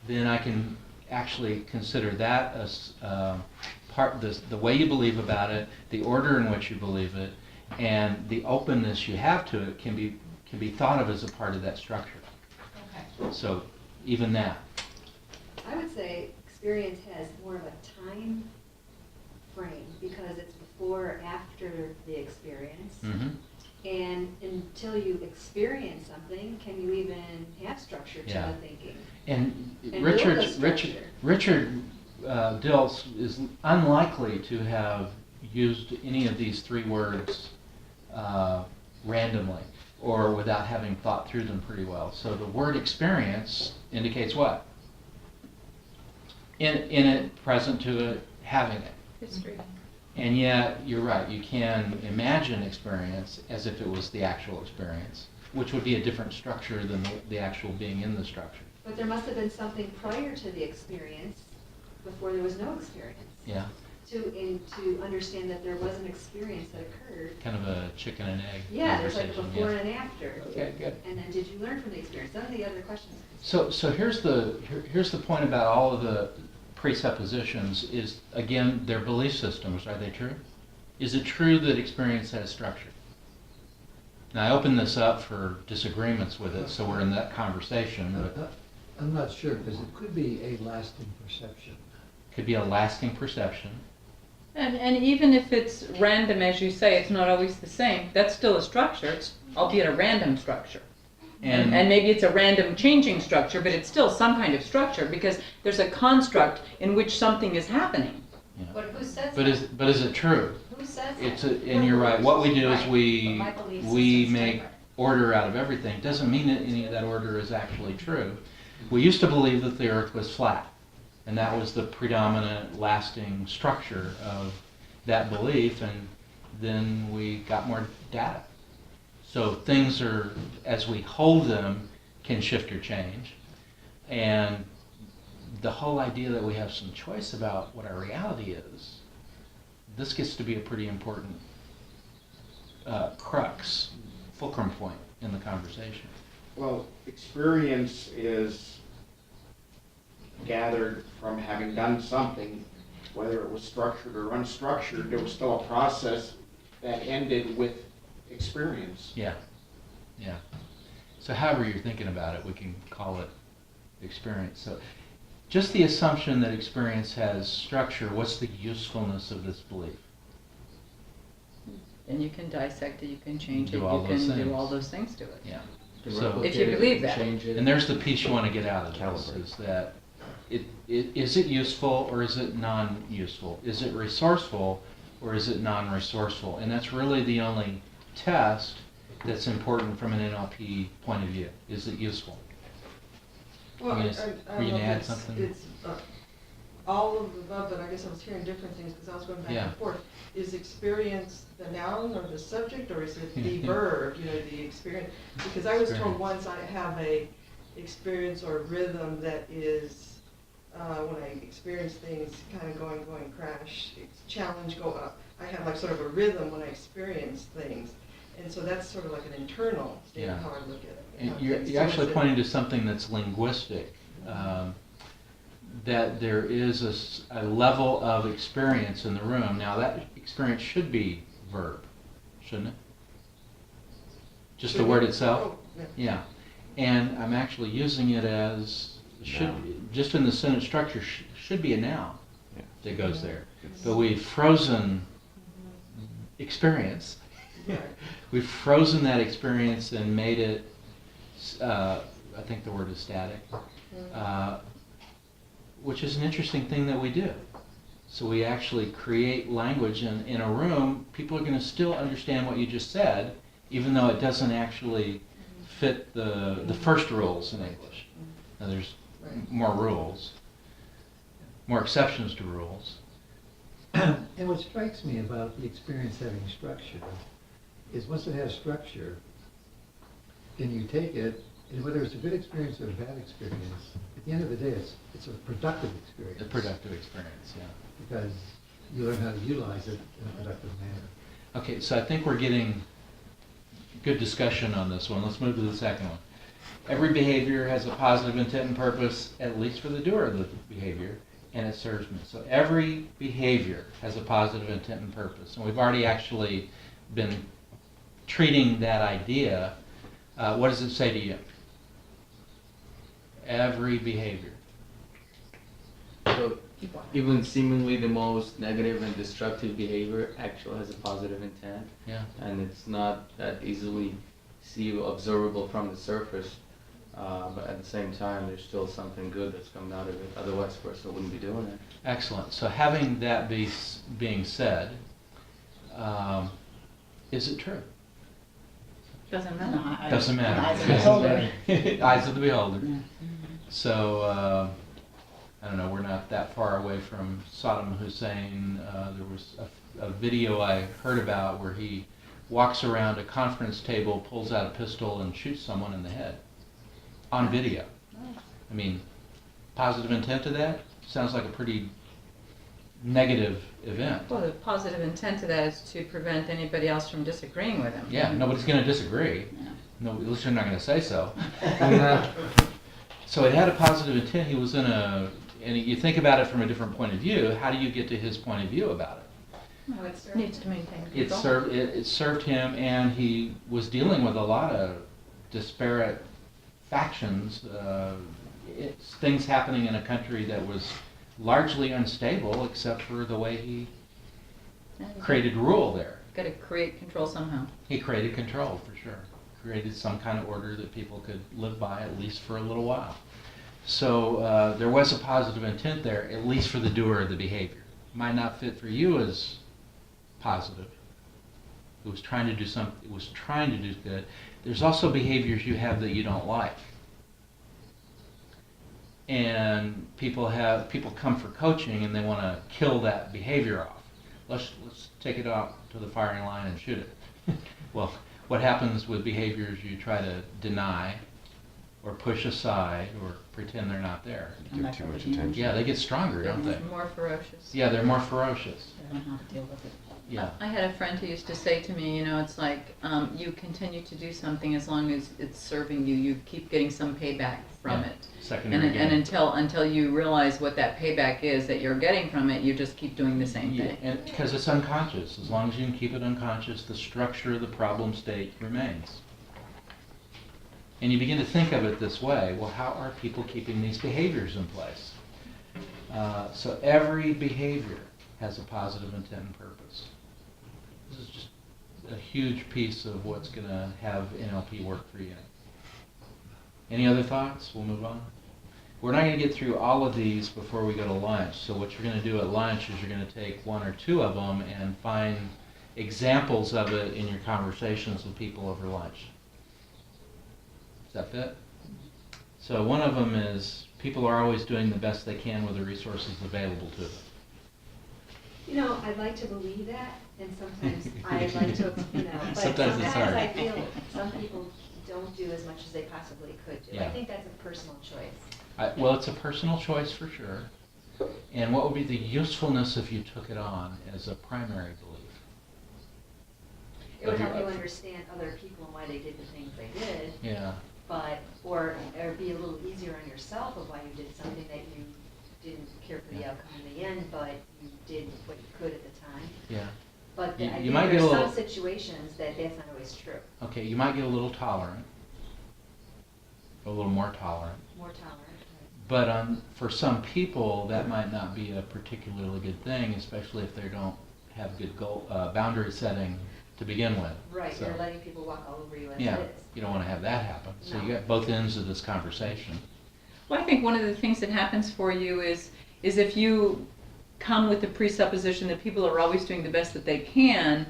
[SPEAKER 1] then I can actually consider that as the way you believe about it, the order in which you believe it, and the openness you have to it can be thought of as a part of that structure.
[SPEAKER 3] Okay.
[SPEAKER 1] So even that.
[SPEAKER 12] I would say experience has more of a time frame because it's before or after the experience.
[SPEAKER 1] Mm-hmm.
[SPEAKER 12] And until you experience something, can you even have structure to
[SPEAKER 1] Yeah.
[SPEAKER 12] the thinking?
[SPEAKER 1] And
[SPEAKER 12] And
[SPEAKER 1] Richard
[SPEAKER 12] build a structure.
[SPEAKER 1] Dilts is unlikely to have used any of these three words randomly or without having thought through them pretty well. So the word experience indicates what? In it, present to it, having it.
[SPEAKER 5] History.
[SPEAKER 1] And yet, you're right, you can imagine experience as if it was the actual experience, which would be a different structure than the actual being in the structure.
[SPEAKER 12] But there must have been something prior to the experience before there was no experience.
[SPEAKER 1] Yeah,
[SPEAKER 12] To understand that there was an experience that occurred.
[SPEAKER 1] kind of a chicken and egg
[SPEAKER 12] Yeah, there's like a
[SPEAKER 1] conversation,
[SPEAKER 12] before
[SPEAKER 1] yeah.
[SPEAKER 12] and an after.
[SPEAKER 1] Okay, good.
[SPEAKER 12] And then did you learn from the experience? Some of the other questions.
[SPEAKER 1] So here's the point about all of the presuppositions is, again, their belief systems. Are they true? Is it true that experience has structure? Now, I open this up for disagreements with it, so we're in that conversation, but
[SPEAKER 7] I'm not sure, because it could be a lasting perception.
[SPEAKER 1] it could be a lasting perception.
[SPEAKER 5] And even if it's random, as you say, it's not always the same, that's still a structure, it's albeit a random structure. And maybe it's a random changing structure, but it's still some kind of structure because there's a construct in which something is happening.
[SPEAKER 1] Yeah.
[SPEAKER 3] But who says
[SPEAKER 1] But
[SPEAKER 3] that?
[SPEAKER 1] is it true?
[SPEAKER 3] Who says
[SPEAKER 1] It's
[SPEAKER 3] that?
[SPEAKER 1] and you're right. What we do is
[SPEAKER 3] Right.
[SPEAKER 1] we
[SPEAKER 3] But my belief
[SPEAKER 1] we
[SPEAKER 3] system's
[SPEAKER 1] make
[SPEAKER 3] different.
[SPEAKER 1] order out of everything. Doesn't mean that any of that order is actually true. We used to believe that the Earth was flat, and that was the predominant, lasting structure of that belief. And then we got more data. So things are, as we hold them, can shift or change. And the whole idea that we have some choice about what our reality is, this gets to be a pretty important crux, fulcrum point in the conversation.
[SPEAKER 2] Well, experience is gathered from having done something, whether it was structured or unstructured. There was still a process that ended with experience.
[SPEAKER 1] Yeah, yeah. So however you're thinking about it, we can call it experience. So just the assumption that experience has structure, what's the usefulness of this belief?
[SPEAKER 5] And you can dissect it, you can change it,
[SPEAKER 1] Do all
[SPEAKER 5] you
[SPEAKER 1] those
[SPEAKER 5] can do
[SPEAKER 1] things.
[SPEAKER 5] all those things to it.
[SPEAKER 1] Yeah.
[SPEAKER 8] To
[SPEAKER 1] So-
[SPEAKER 8] replicate
[SPEAKER 5] If you
[SPEAKER 8] it,
[SPEAKER 5] believe that.
[SPEAKER 8] change it.
[SPEAKER 1] And there's the piece you want to get out of this,
[SPEAKER 6] Calibrate.
[SPEAKER 1] is that is it useful or is it non-useful? Is it resourceful or is it non-resourceful? And that's really the only test that's important from an NLP point of view. Is it useful?
[SPEAKER 10] Well,
[SPEAKER 1] Were you
[SPEAKER 10] I
[SPEAKER 1] gonna
[SPEAKER 10] don't know if
[SPEAKER 1] add
[SPEAKER 10] it's-
[SPEAKER 1] something?
[SPEAKER 10] It's all of the above, but I guess I was hearing different things because I was going back
[SPEAKER 1] Yeah.
[SPEAKER 10] and forth. Is experience the noun or the subject, or is it the verb, the experience? Because I was told
[SPEAKER 1] Experience.
[SPEAKER 10] once I have a experience or rhythm that is, when I experience things, kind of going, crash, challenge, go up. I have like sort of a rhythm when I experience things. And so that's sort of like an internal state
[SPEAKER 1] Yeah.
[SPEAKER 10] of how I look at it.
[SPEAKER 1] And
[SPEAKER 10] So
[SPEAKER 1] you're actually
[SPEAKER 10] is it-
[SPEAKER 1] pointing to something that's linguistic, that there is a level of experience in the room. Now that experience should be verb, shouldn't it? Just the word itself?
[SPEAKER 10] Oh, yeah.
[SPEAKER 1] Yeah. And I'm actually using it as, just in the sentence structure, should be a noun
[SPEAKER 6] Yeah.
[SPEAKER 1] that goes there. But we've frozen experience.
[SPEAKER 10] Right.
[SPEAKER 1] We've frozen that experience and made it, I think the word is static, which is an interesting thing that we do. So we actually create language in a room. People are going to still understand what you just said, even though it doesn't actually fit the first rules in English. Now there's more rules, more exceptions to rules.
[SPEAKER 7] And what strikes me about the experience having structure is once it has structure, and you take it, and whether it's a good experience or a bad experience, at the end of the day, it's a productive experience.
[SPEAKER 1] A productive experience, yeah.
[SPEAKER 7] Because you learn how to utilize it in a productive manner.
[SPEAKER 1] Okay, so I think we're getting good discussion on this one. Let's move to the second one. Every behavior has a positive intent and purpose, at least for the doer of the behavior, and it serves me. So every behavior has a positive intent and purpose. And we've already actually been treating that idea. What does it say to you? Every behavior.
[SPEAKER 8] So even seemingly the most negative and destructive behavior actually has a positive intent.
[SPEAKER 1] Yeah.
[SPEAKER 8] And it's not that easily observable from the surface. But at the same time, there's still something good that's coming out of it. Otherwise, a person wouldn't be doing it.
[SPEAKER 1] Excellent. So having that being said, is it true?
[SPEAKER 5] Doesn't matter.
[SPEAKER 1] Doesn't matter.
[SPEAKER 11] Eyes of the beholder.
[SPEAKER 1] Eyes of the beholder.
[SPEAKER 11] Yeah.
[SPEAKER 1] So, I don't know, we're not that far away from Saddam Hussein. There was a video I heard about where he walks around a conference table, pulls out a pistol, and shoots someone in the head on video. I mean, positive intent to that? Sounds like a pretty negative event.
[SPEAKER 5] Well, the positive intent to that is to prevent anybody else from disagreeing with him.
[SPEAKER 1] Yeah, nobody's going to disagree.
[SPEAKER 11] Yeah.
[SPEAKER 1] No, at least you're not going to say so. So it had a positive intent. He was and you think about it from a different point of view. How do you get to his point of view about it?
[SPEAKER 5] Well, it needs to maintain
[SPEAKER 1] It
[SPEAKER 5] control.
[SPEAKER 1] served him, and he was dealing with a lot of disparate factions. Things happening in a country that was largely unstable, except for the way he created rule there.
[SPEAKER 5] Got to create control somehow.
[SPEAKER 1] He created control, for sure. Created some kind of order that people could live by, at least for a little while. So there was a positive intent there, at least for the doer of the behavior. Might not fit for you as positive. It was trying to do something. It was trying to do good. There's also behaviors you have that you don't like. And people come for coaching and they want to kill that behavior off. Let's take it out to the firing line and shoot it. Well, what happens with behaviors you try to deny or push aside or pretend they're not there?
[SPEAKER 6] Give too much attention.
[SPEAKER 1] Yeah, they get stronger, don't they?
[SPEAKER 5] More ferocious.
[SPEAKER 1] Yeah, they're more ferocious.
[SPEAKER 11] I don't know how to deal with it.
[SPEAKER 1] Yeah.
[SPEAKER 5] I had a friend who used to say to me, it's like you continue to do something as long as it's serving you. You keep getting some payback from it.
[SPEAKER 1] Secondary gain.
[SPEAKER 5] And until you realize what that payback is that you're getting from it, you just keep doing the same thing.
[SPEAKER 1] And because it's unconscious. As long as you can keep it unconscious, the structure of the problem state remains. And you begin to think of it this way. Well, how are people keeping these behaviors in place? So every behavior has a positive intent and purpose. This is just a huge piece of what's going to have NLP work for you. Any other thoughts? We'll move on. We're not going to get through all of these before we go to lunch. So what you're going to do at lunch is you're going to take one or two of them and find examples of it in your conversations with people over lunch. Does that fit? So one of them is people are always doing the best they can with the resources available to them.
[SPEAKER 12] I'd like to believe that, and sometimes I'd like to, but
[SPEAKER 1] Sometimes it's hard.
[SPEAKER 12] I feel some people don't do as much as they possibly could do.
[SPEAKER 1] Yeah.
[SPEAKER 12] I think that's a personal choice.
[SPEAKER 1] Well, it's a personal choice for sure. And what would be the usefulness if you took it on as a primary belief?
[SPEAKER 12] It would help you understand other people and why they did the things they did.
[SPEAKER 1] Yeah.
[SPEAKER 12] Or be a little easier on yourself of why you did something that you didn't care for the outcome in the end, but you did what you could at the time.
[SPEAKER 1] Yeah.
[SPEAKER 12] But
[SPEAKER 1] You
[SPEAKER 12] I think
[SPEAKER 1] might get
[SPEAKER 12] there's
[SPEAKER 1] a little-
[SPEAKER 12] some situations that's not always true.
[SPEAKER 1] Okay, you might get a little tolerant. A little more tolerant.
[SPEAKER 12] More tolerant.
[SPEAKER 1] But for some people, that might not be a particularly good thing, especially if they don't have good boundary setting to begin with.
[SPEAKER 12] Right,
[SPEAKER 1] So,
[SPEAKER 12] you're letting people walk all over you as
[SPEAKER 1] yeah,
[SPEAKER 12] it is.
[SPEAKER 1] you don't want to have that happen. So
[SPEAKER 12] No.
[SPEAKER 1] you got both ends of this conversation.
[SPEAKER 5] Well, I think one of the things that happens for you is if you come with the presupposition that people are always doing the best that they can,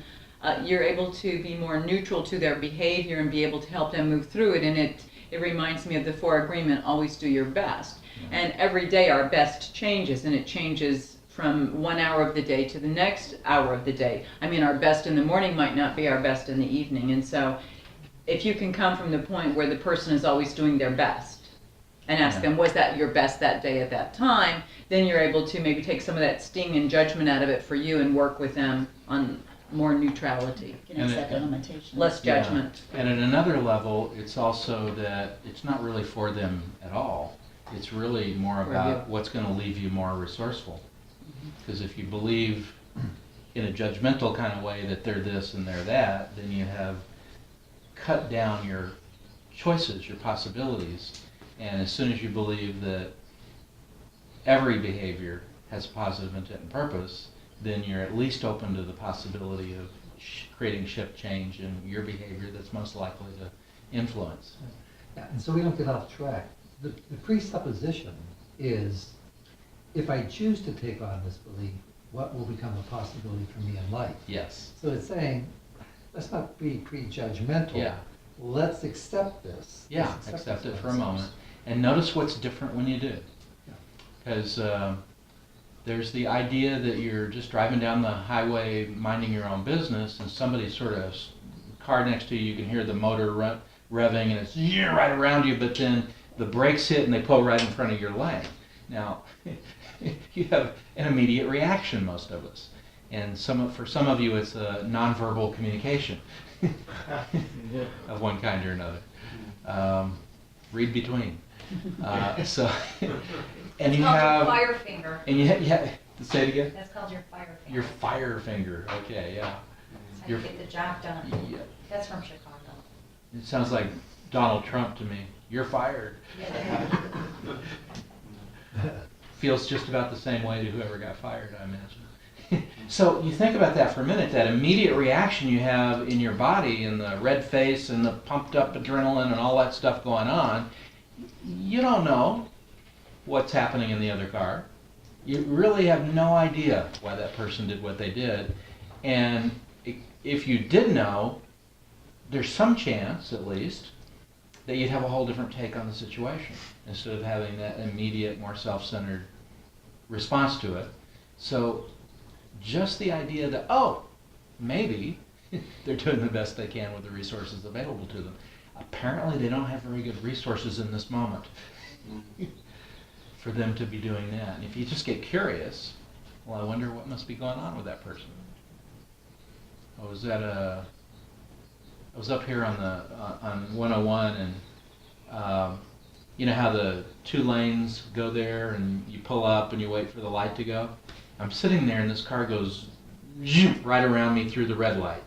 [SPEAKER 5] you're able to be more neutral to their behavior and be able to help them move through it. And it reminds me of the 4 agreement, always do your best. And every day our best changes, and it changes from 1 hour of the day to the next hour of the day. I mean, our best in the morning might not be our best in the evening. And so if you can come from the point where the person is always doing their best and ask
[SPEAKER 1] Yeah.
[SPEAKER 5] them, was that your best that day at that time, then you're able to maybe take some of that sting and judgment out of it for you and work with them on more neutrality,
[SPEAKER 11] You can accept the limitations.
[SPEAKER 5] less
[SPEAKER 1] Yeah.
[SPEAKER 5] judgment.
[SPEAKER 1] And at another level, it's also that it's not really for them at all. It's really more
[SPEAKER 5] For
[SPEAKER 1] about
[SPEAKER 5] you.
[SPEAKER 1] what's going to leave you more resourceful. Because if you believe in a judgmental kind of way that they're this and they're that, then you have cut down your choices, your possibilities. And as soon as you believe that every behavior has positive intent and purpose, then you're at least open to the possibility of creating shift change in your behavior that's most likely to influence.
[SPEAKER 7] Yeah, and so we don't get off track. The presupposition is, if I choose to take on this belief, what will become a possibility for me in life?
[SPEAKER 1] Yes.
[SPEAKER 7] So it's saying, let's not be prejudgmental.
[SPEAKER 1] Yeah.
[SPEAKER 7] Let's accept this.
[SPEAKER 1] Yeah,
[SPEAKER 7] Let's
[SPEAKER 1] accept
[SPEAKER 7] this
[SPEAKER 1] it
[SPEAKER 7] for
[SPEAKER 1] for a
[SPEAKER 7] ourselves.
[SPEAKER 1] moment. And notice what's different when you do.
[SPEAKER 7] Yeah.
[SPEAKER 1] Because there's the idea that you're just driving down the highway minding your own business and somebody sort of, car next to you, you can hear the motor revving and it's right around you, but then the brakes hit and they pull right in front of your lane. Now, you have an immediate reaction, most of us. And for some of you, it's a nonverbal communication of one kind or another. Read between. And you
[SPEAKER 3] It's called
[SPEAKER 1] have,
[SPEAKER 3] your fire finger.
[SPEAKER 1] and yeah, say it again.
[SPEAKER 3] That's called your fire finger.
[SPEAKER 1] Your fire finger. Okay, yeah.
[SPEAKER 3] That's how you
[SPEAKER 1] your-
[SPEAKER 3] get the job done.
[SPEAKER 1] Yeah.
[SPEAKER 3] That's from Chicago.
[SPEAKER 1] It sounds like Donald Trump to me. You're fired.
[SPEAKER 3] Yeah.
[SPEAKER 1] Feels just about the same way to whoever got fired, I imagine. So you think about that for a minute, that immediate reaction you have in your body and the red face and the pumped up adrenaline and all that stuff going on, you don't know what's happening in the other car. You really have no idea why that person did what they did. And if you did know, there's some chance, at least, that you'd have a whole different take on the situation instead of having that immediate, more self-centered response to it. So just the idea that, oh, maybe they're doing the best they can with the resources available to them. Apparently they don't have very good resources in this moment for them to be doing that. And if you just get curious, well, I wonder what must be going on with that person. I was up here on 101, and you know how the two lanes go there, and you pull up and you wait for the light to go. I'm sitting there, and this car goes right around me through the red light,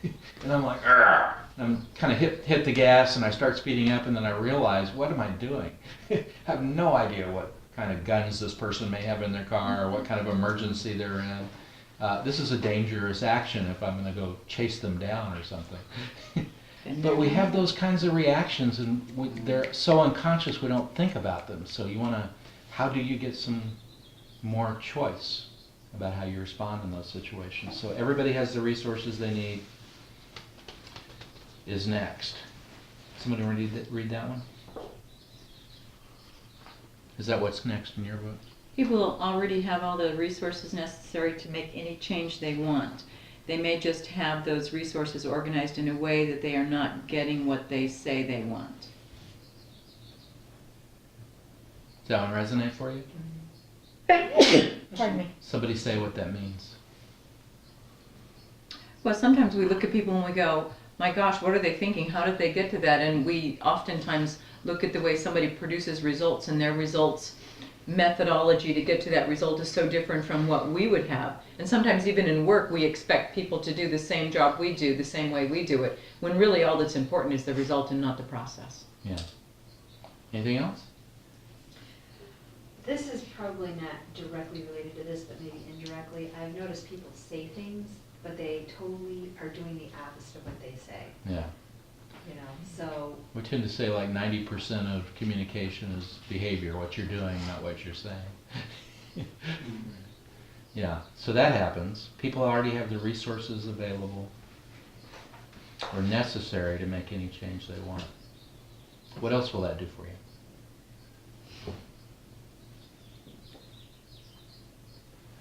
[SPEAKER 1] and I'm like, "Argh!" I'm kind of hit the gas, and I start speeding up, and then I realize, what am I doing? I have no idea what kind of guns this person may have in their car, or what kind of emergency they're in. This is a dangerous action if I'm going to go chase them down or something. But we have those kinds of reactions, and they're so unconscious we don't think about them. So you want to, how do you get some more choice about how you respond in those situations? So everybody has the resources they need is next. Somebody want to read that one? Is that what's next in your book?
[SPEAKER 5] People already have all the resources necessary to make any change they want. They may just have those resources organized in a way that they are not getting what they say they want.
[SPEAKER 1] Does that one resonate for you?
[SPEAKER 5] Pardon me.
[SPEAKER 1] Somebody say what that means.
[SPEAKER 5] Well, sometimes we look at people and we go, my gosh, what are they thinking? How did they get to that? And we oftentimes look at the way somebody produces results, and their results methodology to get to that result is so different from what we would have. And sometimes even in work, we expect people to do the same job we do, the same way we do it, when really all that's important is the result and not the process.
[SPEAKER 1] Yeah. Anything else?
[SPEAKER 12] This is probably not directly related to this, but maybe indirectly. I've noticed people say things, but they totally are doing the opposite of what they say.
[SPEAKER 1] Yeah.
[SPEAKER 12] You know, so
[SPEAKER 1] We tend to say like 90% of communication is behavior, what you're doing, not what you're saying. Yeah, so that happens. People already have the resources available or necessary to make any change they want. What else will that do for you?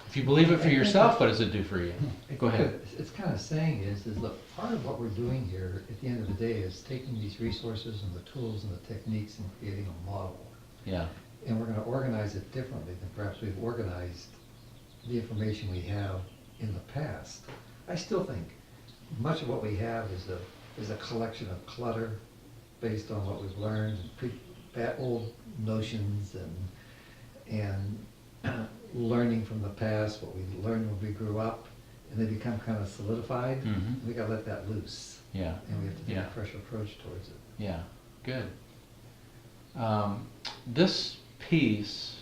[SPEAKER 1] If If you believe it for yourself, what does it do for you? Go ahead.
[SPEAKER 7] It's kind of saying is look, part of what we're doing here at the end of the day is taking these resources and the tools and the techniques and creating a model.
[SPEAKER 1] Yeah.
[SPEAKER 7] And we're going to organize it differently than perhaps we've organized the information we have in the past. I still think much of what we have is a collection of clutter based on what we've learned, old notions and learning from the past, what we learned when we grew up, and they become kind of solidified.
[SPEAKER 1] Mhm.
[SPEAKER 7] We got to let that loose.
[SPEAKER 1] Yeah.
[SPEAKER 7] And we have to take
[SPEAKER 1] Yeah.
[SPEAKER 7] a fresh approach towards it.
[SPEAKER 1] Yeah, good. This piece,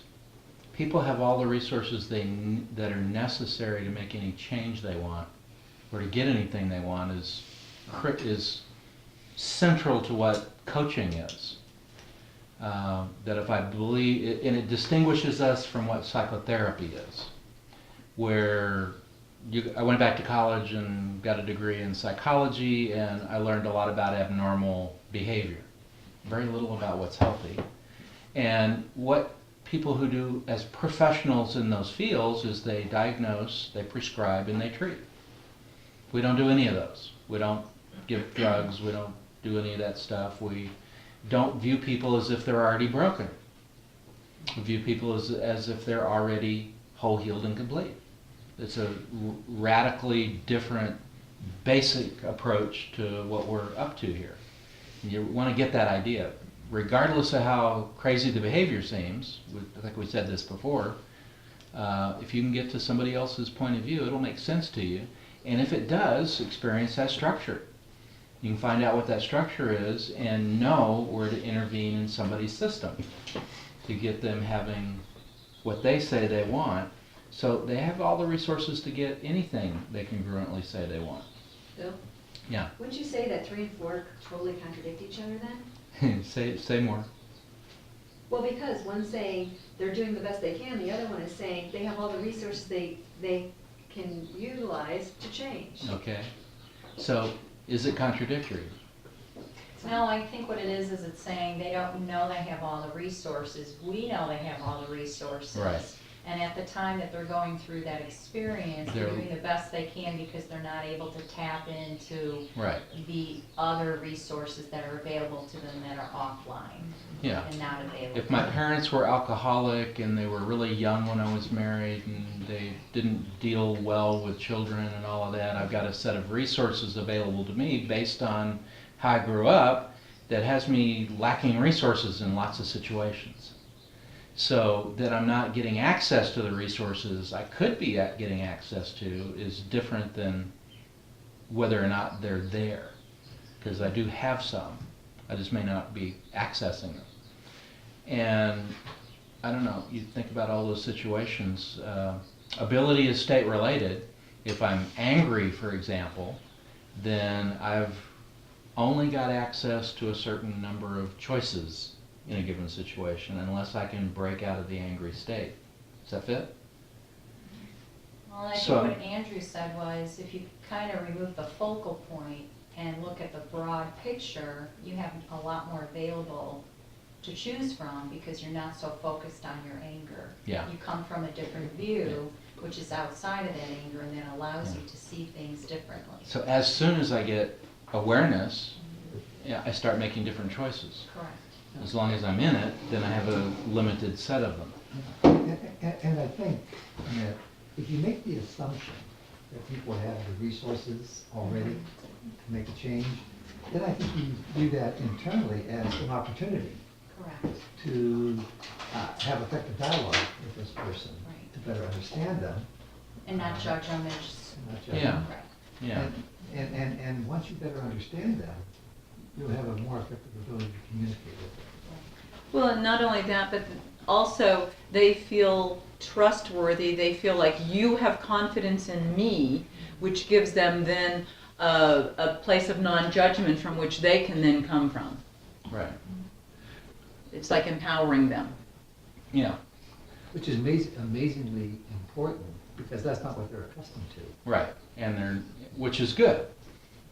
[SPEAKER 1] people have all the resources that are necessary to make any change they want, or to get anything they want, is central to what coaching is. That if I believe, and it distinguishes us from what psychotherapy is, where I went back to college and got a degree in psychology, and I learned a lot about abnormal behavior, very little about what's healthy. And what people who do as professionals in those fields is they diagnose, they prescribe, and they treat. We don't do any of those. We don't give drugs, we don't do any of that stuff. We don't view people as if they're already broken. We view people as if they're already whole, healed, and complete. It's a radically different, basic approach to what we're up to here. And you want to get that idea. Regardless of how crazy the behavior seems, I think we said this before, if you can get to somebody else's point of view, it'll make sense to you. And if it does, experience that structure. You can find out what that structure is and know where to intervene in somebody's system to get them having what they say they want. So they have all the resources to get anything they congruently say they want.
[SPEAKER 12] Bill,
[SPEAKER 1] Yeah.
[SPEAKER 12] wouldn't you say that 3 and 4 totally contradict each other then?
[SPEAKER 1] Say more.
[SPEAKER 12] Well, because one's saying they're doing the best they can, the other one is saying they have all the resources they can utilize to change.
[SPEAKER 1] Okay. So is it contradictory?
[SPEAKER 3] No, I think what it is it's saying they don't know they have all the resources. We know they have all the resources.
[SPEAKER 1] Right.
[SPEAKER 3] And at the time that they're going through that experience, they're doing the best they can because they're not able to tap into
[SPEAKER 1] Right.
[SPEAKER 3] the other resources that are available to them that are offline.
[SPEAKER 1] Yeah.
[SPEAKER 3] And not available.
[SPEAKER 1] If my parents were alcoholic and they were really young when I was married and they didn't deal well with children and all of that, I've got a set of resources available to me based on how I grew up that has me lacking resources in lots of situations. So that I'm not getting access to the resources I could be getting access to is different than whether or not they're there. Because I do have some. I just may not be accessing them. And I don't know, you think about all those situations. Ability is state related. If I'm angry, for example, then I've only got access to a certain number of choices in a given situation unless I can break out of the angry state. Does that fit?
[SPEAKER 3] Well, I
[SPEAKER 1] So-
[SPEAKER 3] think what Andrew said was if you kind of remove the focal point and look at the broad picture, you have a lot more available to choose from because you're not so focused on your anger.
[SPEAKER 1] Yeah.
[SPEAKER 3] You come from a different view, which is outside of that anger, and then allows you to see things differently.
[SPEAKER 1] So as soon as I get awareness, yeah, I start making different choices.
[SPEAKER 3] Correct.
[SPEAKER 1] As long as I'm in it, then I have a limited set of them.
[SPEAKER 7] And I think that if you make the assumption that people have the resources already to make a change, then I think you view that internally as an opportunity
[SPEAKER 3] Correct.
[SPEAKER 7] to have effective dialogue with this person,
[SPEAKER 3] Right.
[SPEAKER 7] to better understand them.
[SPEAKER 3] And not judge them as,
[SPEAKER 7] and not judge
[SPEAKER 1] Yeah.
[SPEAKER 7] them.
[SPEAKER 3] right.
[SPEAKER 1] Yeah.
[SPEAKER 7] And once you better understand them, you'll have a more effective ability to communicate with them.
[SPEAKER 5] Well, and not only that, but also they feel trustworthy. They feel like you have confidence in me, which gives them then a place of non-judgment from which they can then come from.
[SPEAKER 1] Right.
[SPEAKER 5] It's like empowering them.
[SPEAKER 1] Yeah.
[SPEAKER 7] Which is amazingly important, because that's not what they're accustomed to.
[SPEAKER 1] Right. And which is good,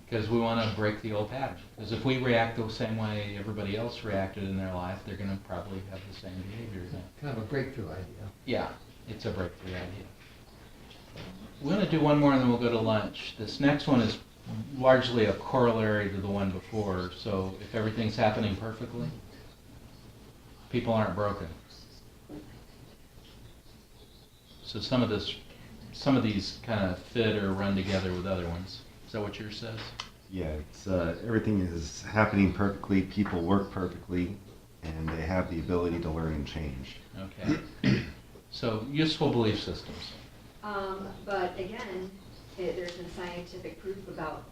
[SPEAKER 1] because we want to break the old pattern. Because if we react the same way everybody else reacted in their life, they're going to probably have the same behavior again.
[SPEAKER 7] Kind of a breakthrough idea.
[SPEAKER 1] Yeah, it's a breakthrough idea. We're going to do one more and then we'll go to lunch. This next one is largely a corollary to the one before. So if everything's happening perfectly, people aren't broken. So some of these kind of fit or run together with other ones. Is that what yours says?
[SPEAKER 6] Yeah, it's everything is happening perfectly. People work perfectly, and they have the ability to learn and change.
[SPEAKER 1] Okay. So useful belief systems.
[SPEAKER 12] But again, there's been scientific proof about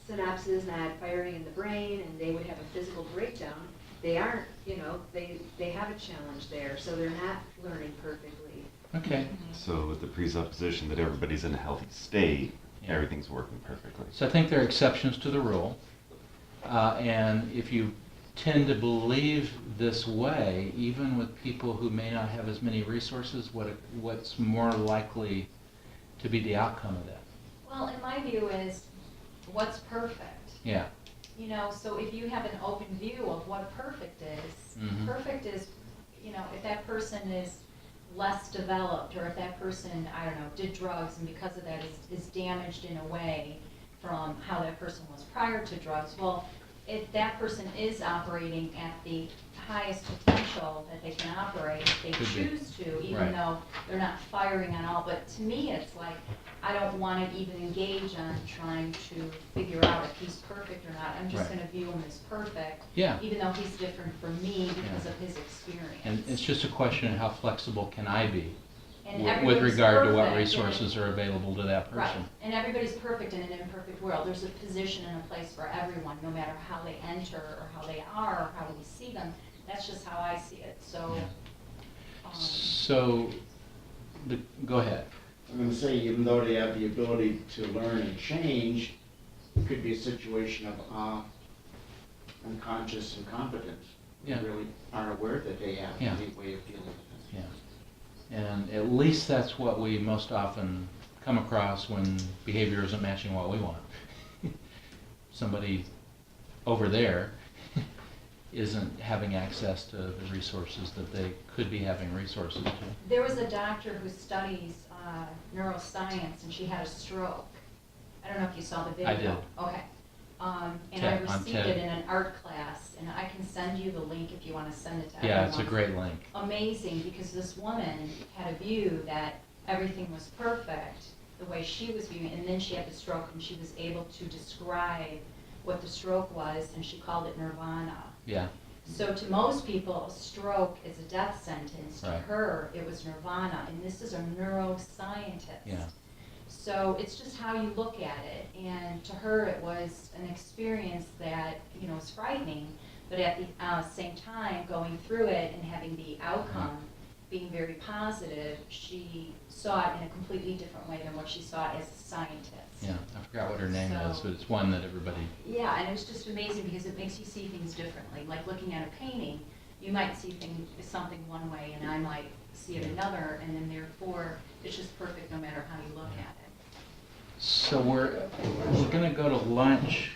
[SPEAKER 12] synapses not firing in the brain, and they would have a physical breakdown. They aren't, they have a challenge there, so they're not learning perfectly.
[SPEAKER 1] Okay.
[SPEAKER 6] So with the presupposition that everybody's in a healthy state,
[SPEAKER 1] Yeah.
[SPEAKER 6] everything's working perfectly.
[SPEAKER 1] So I think there are exceptions to the rule. And if you tend to believe this way, even with people who may not have as many resources, what's more likely to be the outcome of that?
[SPEAKER 3] Well, in my view is, what's perfect?
[SPEAKER 1] Yeah.
[SPEAKER 3] So if you have an open view of what perfect is,
[SPEAKER 1] Mhm.
[SPEAKER 3] perfect is, if that person is less developed, or if that person, I don't know, did drugs and because of that is damaged in a way from how that person was prior to drugs, well, if that person is operating at the highest potential that they can operate, if they
[SPEAKER 1] Could be.
[SPEAKER 3] choose to, even
[SPEAKER 1] Right.
[SPEAKER 3] though they're not firing on all, but to me, it's like, I don't want to even engage on trying to figure out if he's perfect or not. I'm just
[SPEAKER 1] Right.
[SPEAKER 3] going to view him as perfect,
[SPEAKER 1] Yeah.
[SPEAKER 3] even though he's different from me because
[SPEAKER 1] Yeah.
[SPEAKER 3] of his experience.
[SPEAKER 1] And it's just a question of how flexible can I be
[SPEAKER 3] And
[SPEAKER 1] with
[SPEAKER 3] everybody's
[SPEAKER 1] regard to what
[SPEAKER 3] perfect,
[SPEAKER 1] resources are available to that
[SPEAKER 3] Right,
[SPEAKER 1] person.
[SPEAKER 3] and everybody's perfect in an imperfect world. There's a position and a place for everyone, no matter how they enter or how they are or how we see them. That's just how I see it, so.
[SPEAKER 1] Yeah. So, go ahead.
[SPEAKER 2] I'm gonna say, even though they have the ability to learn and change, it could be a situation of unconscious incompetence. They
[SPEAKER 1] Yeah.
[SPEAKER 2] really aren't aware that they have
[SPEAKER 1] Yeah.
[SPEAKER 2] any way of dealing with it.
[SPEAKER 1] Yeah. And at least that's what we most often come across when behavior isn't matching what we want. Somebody over there isn't having access to the resources that they could be having resources to.
[SPEAKER 3] There was a doctor who studies neuroscience, and she had a stroke. I don't know if you saw the video.
[SPEAKER 1] I did.
[SPEAKER 3] Okay. And
[SPEAKER 1] TED,
[SPEAKER 3] I
[SPEAKER 1] on
[SPEAKER 3] received
[SPEAKER 1] TED.
[SPEAKER 3] it in an art class, and I can send you the link if you want to send it to everyone.
[SPEAKER 1] Yeah, it's a great link.
[SPEAKER 3] Amazing, because this woman had a view that everything was perfect the way she was viewing it, and then she had the stroke, and she was able to describe what the stroke was, and she called it nirvana.
[SPEAKER 1] Yeah.
[SPEAKER 3] So to most people, a stroke is a death sentence. To
[SPEAKER 1] Right.
[SPEAKER 3] her, it was nirvana, and this is a neuroscientist.
[SPEAKER 1] Yeah.
[SPEAKER 3] So it's just how you look at it, and to her, it was an experience that, was frightening, but at the same time, going through it and having the outcome being very positive, she saw it in a completely different way than what she saw as a scientist.
[SPEAKER 1] Yeah, I forgot what her name is,
[SPEAKER 3] So-
[SPEAKER 1] but it's one that everybody,
[SPEAKER 3] Yeah, and it was just amazing because it makes you see things differently. Like looking at a painting, you might see something one way, and I might see it another, and then therefore, it's just perfect no matter how you look at it.
[SPEAKER 1] so we're gonna go to lunch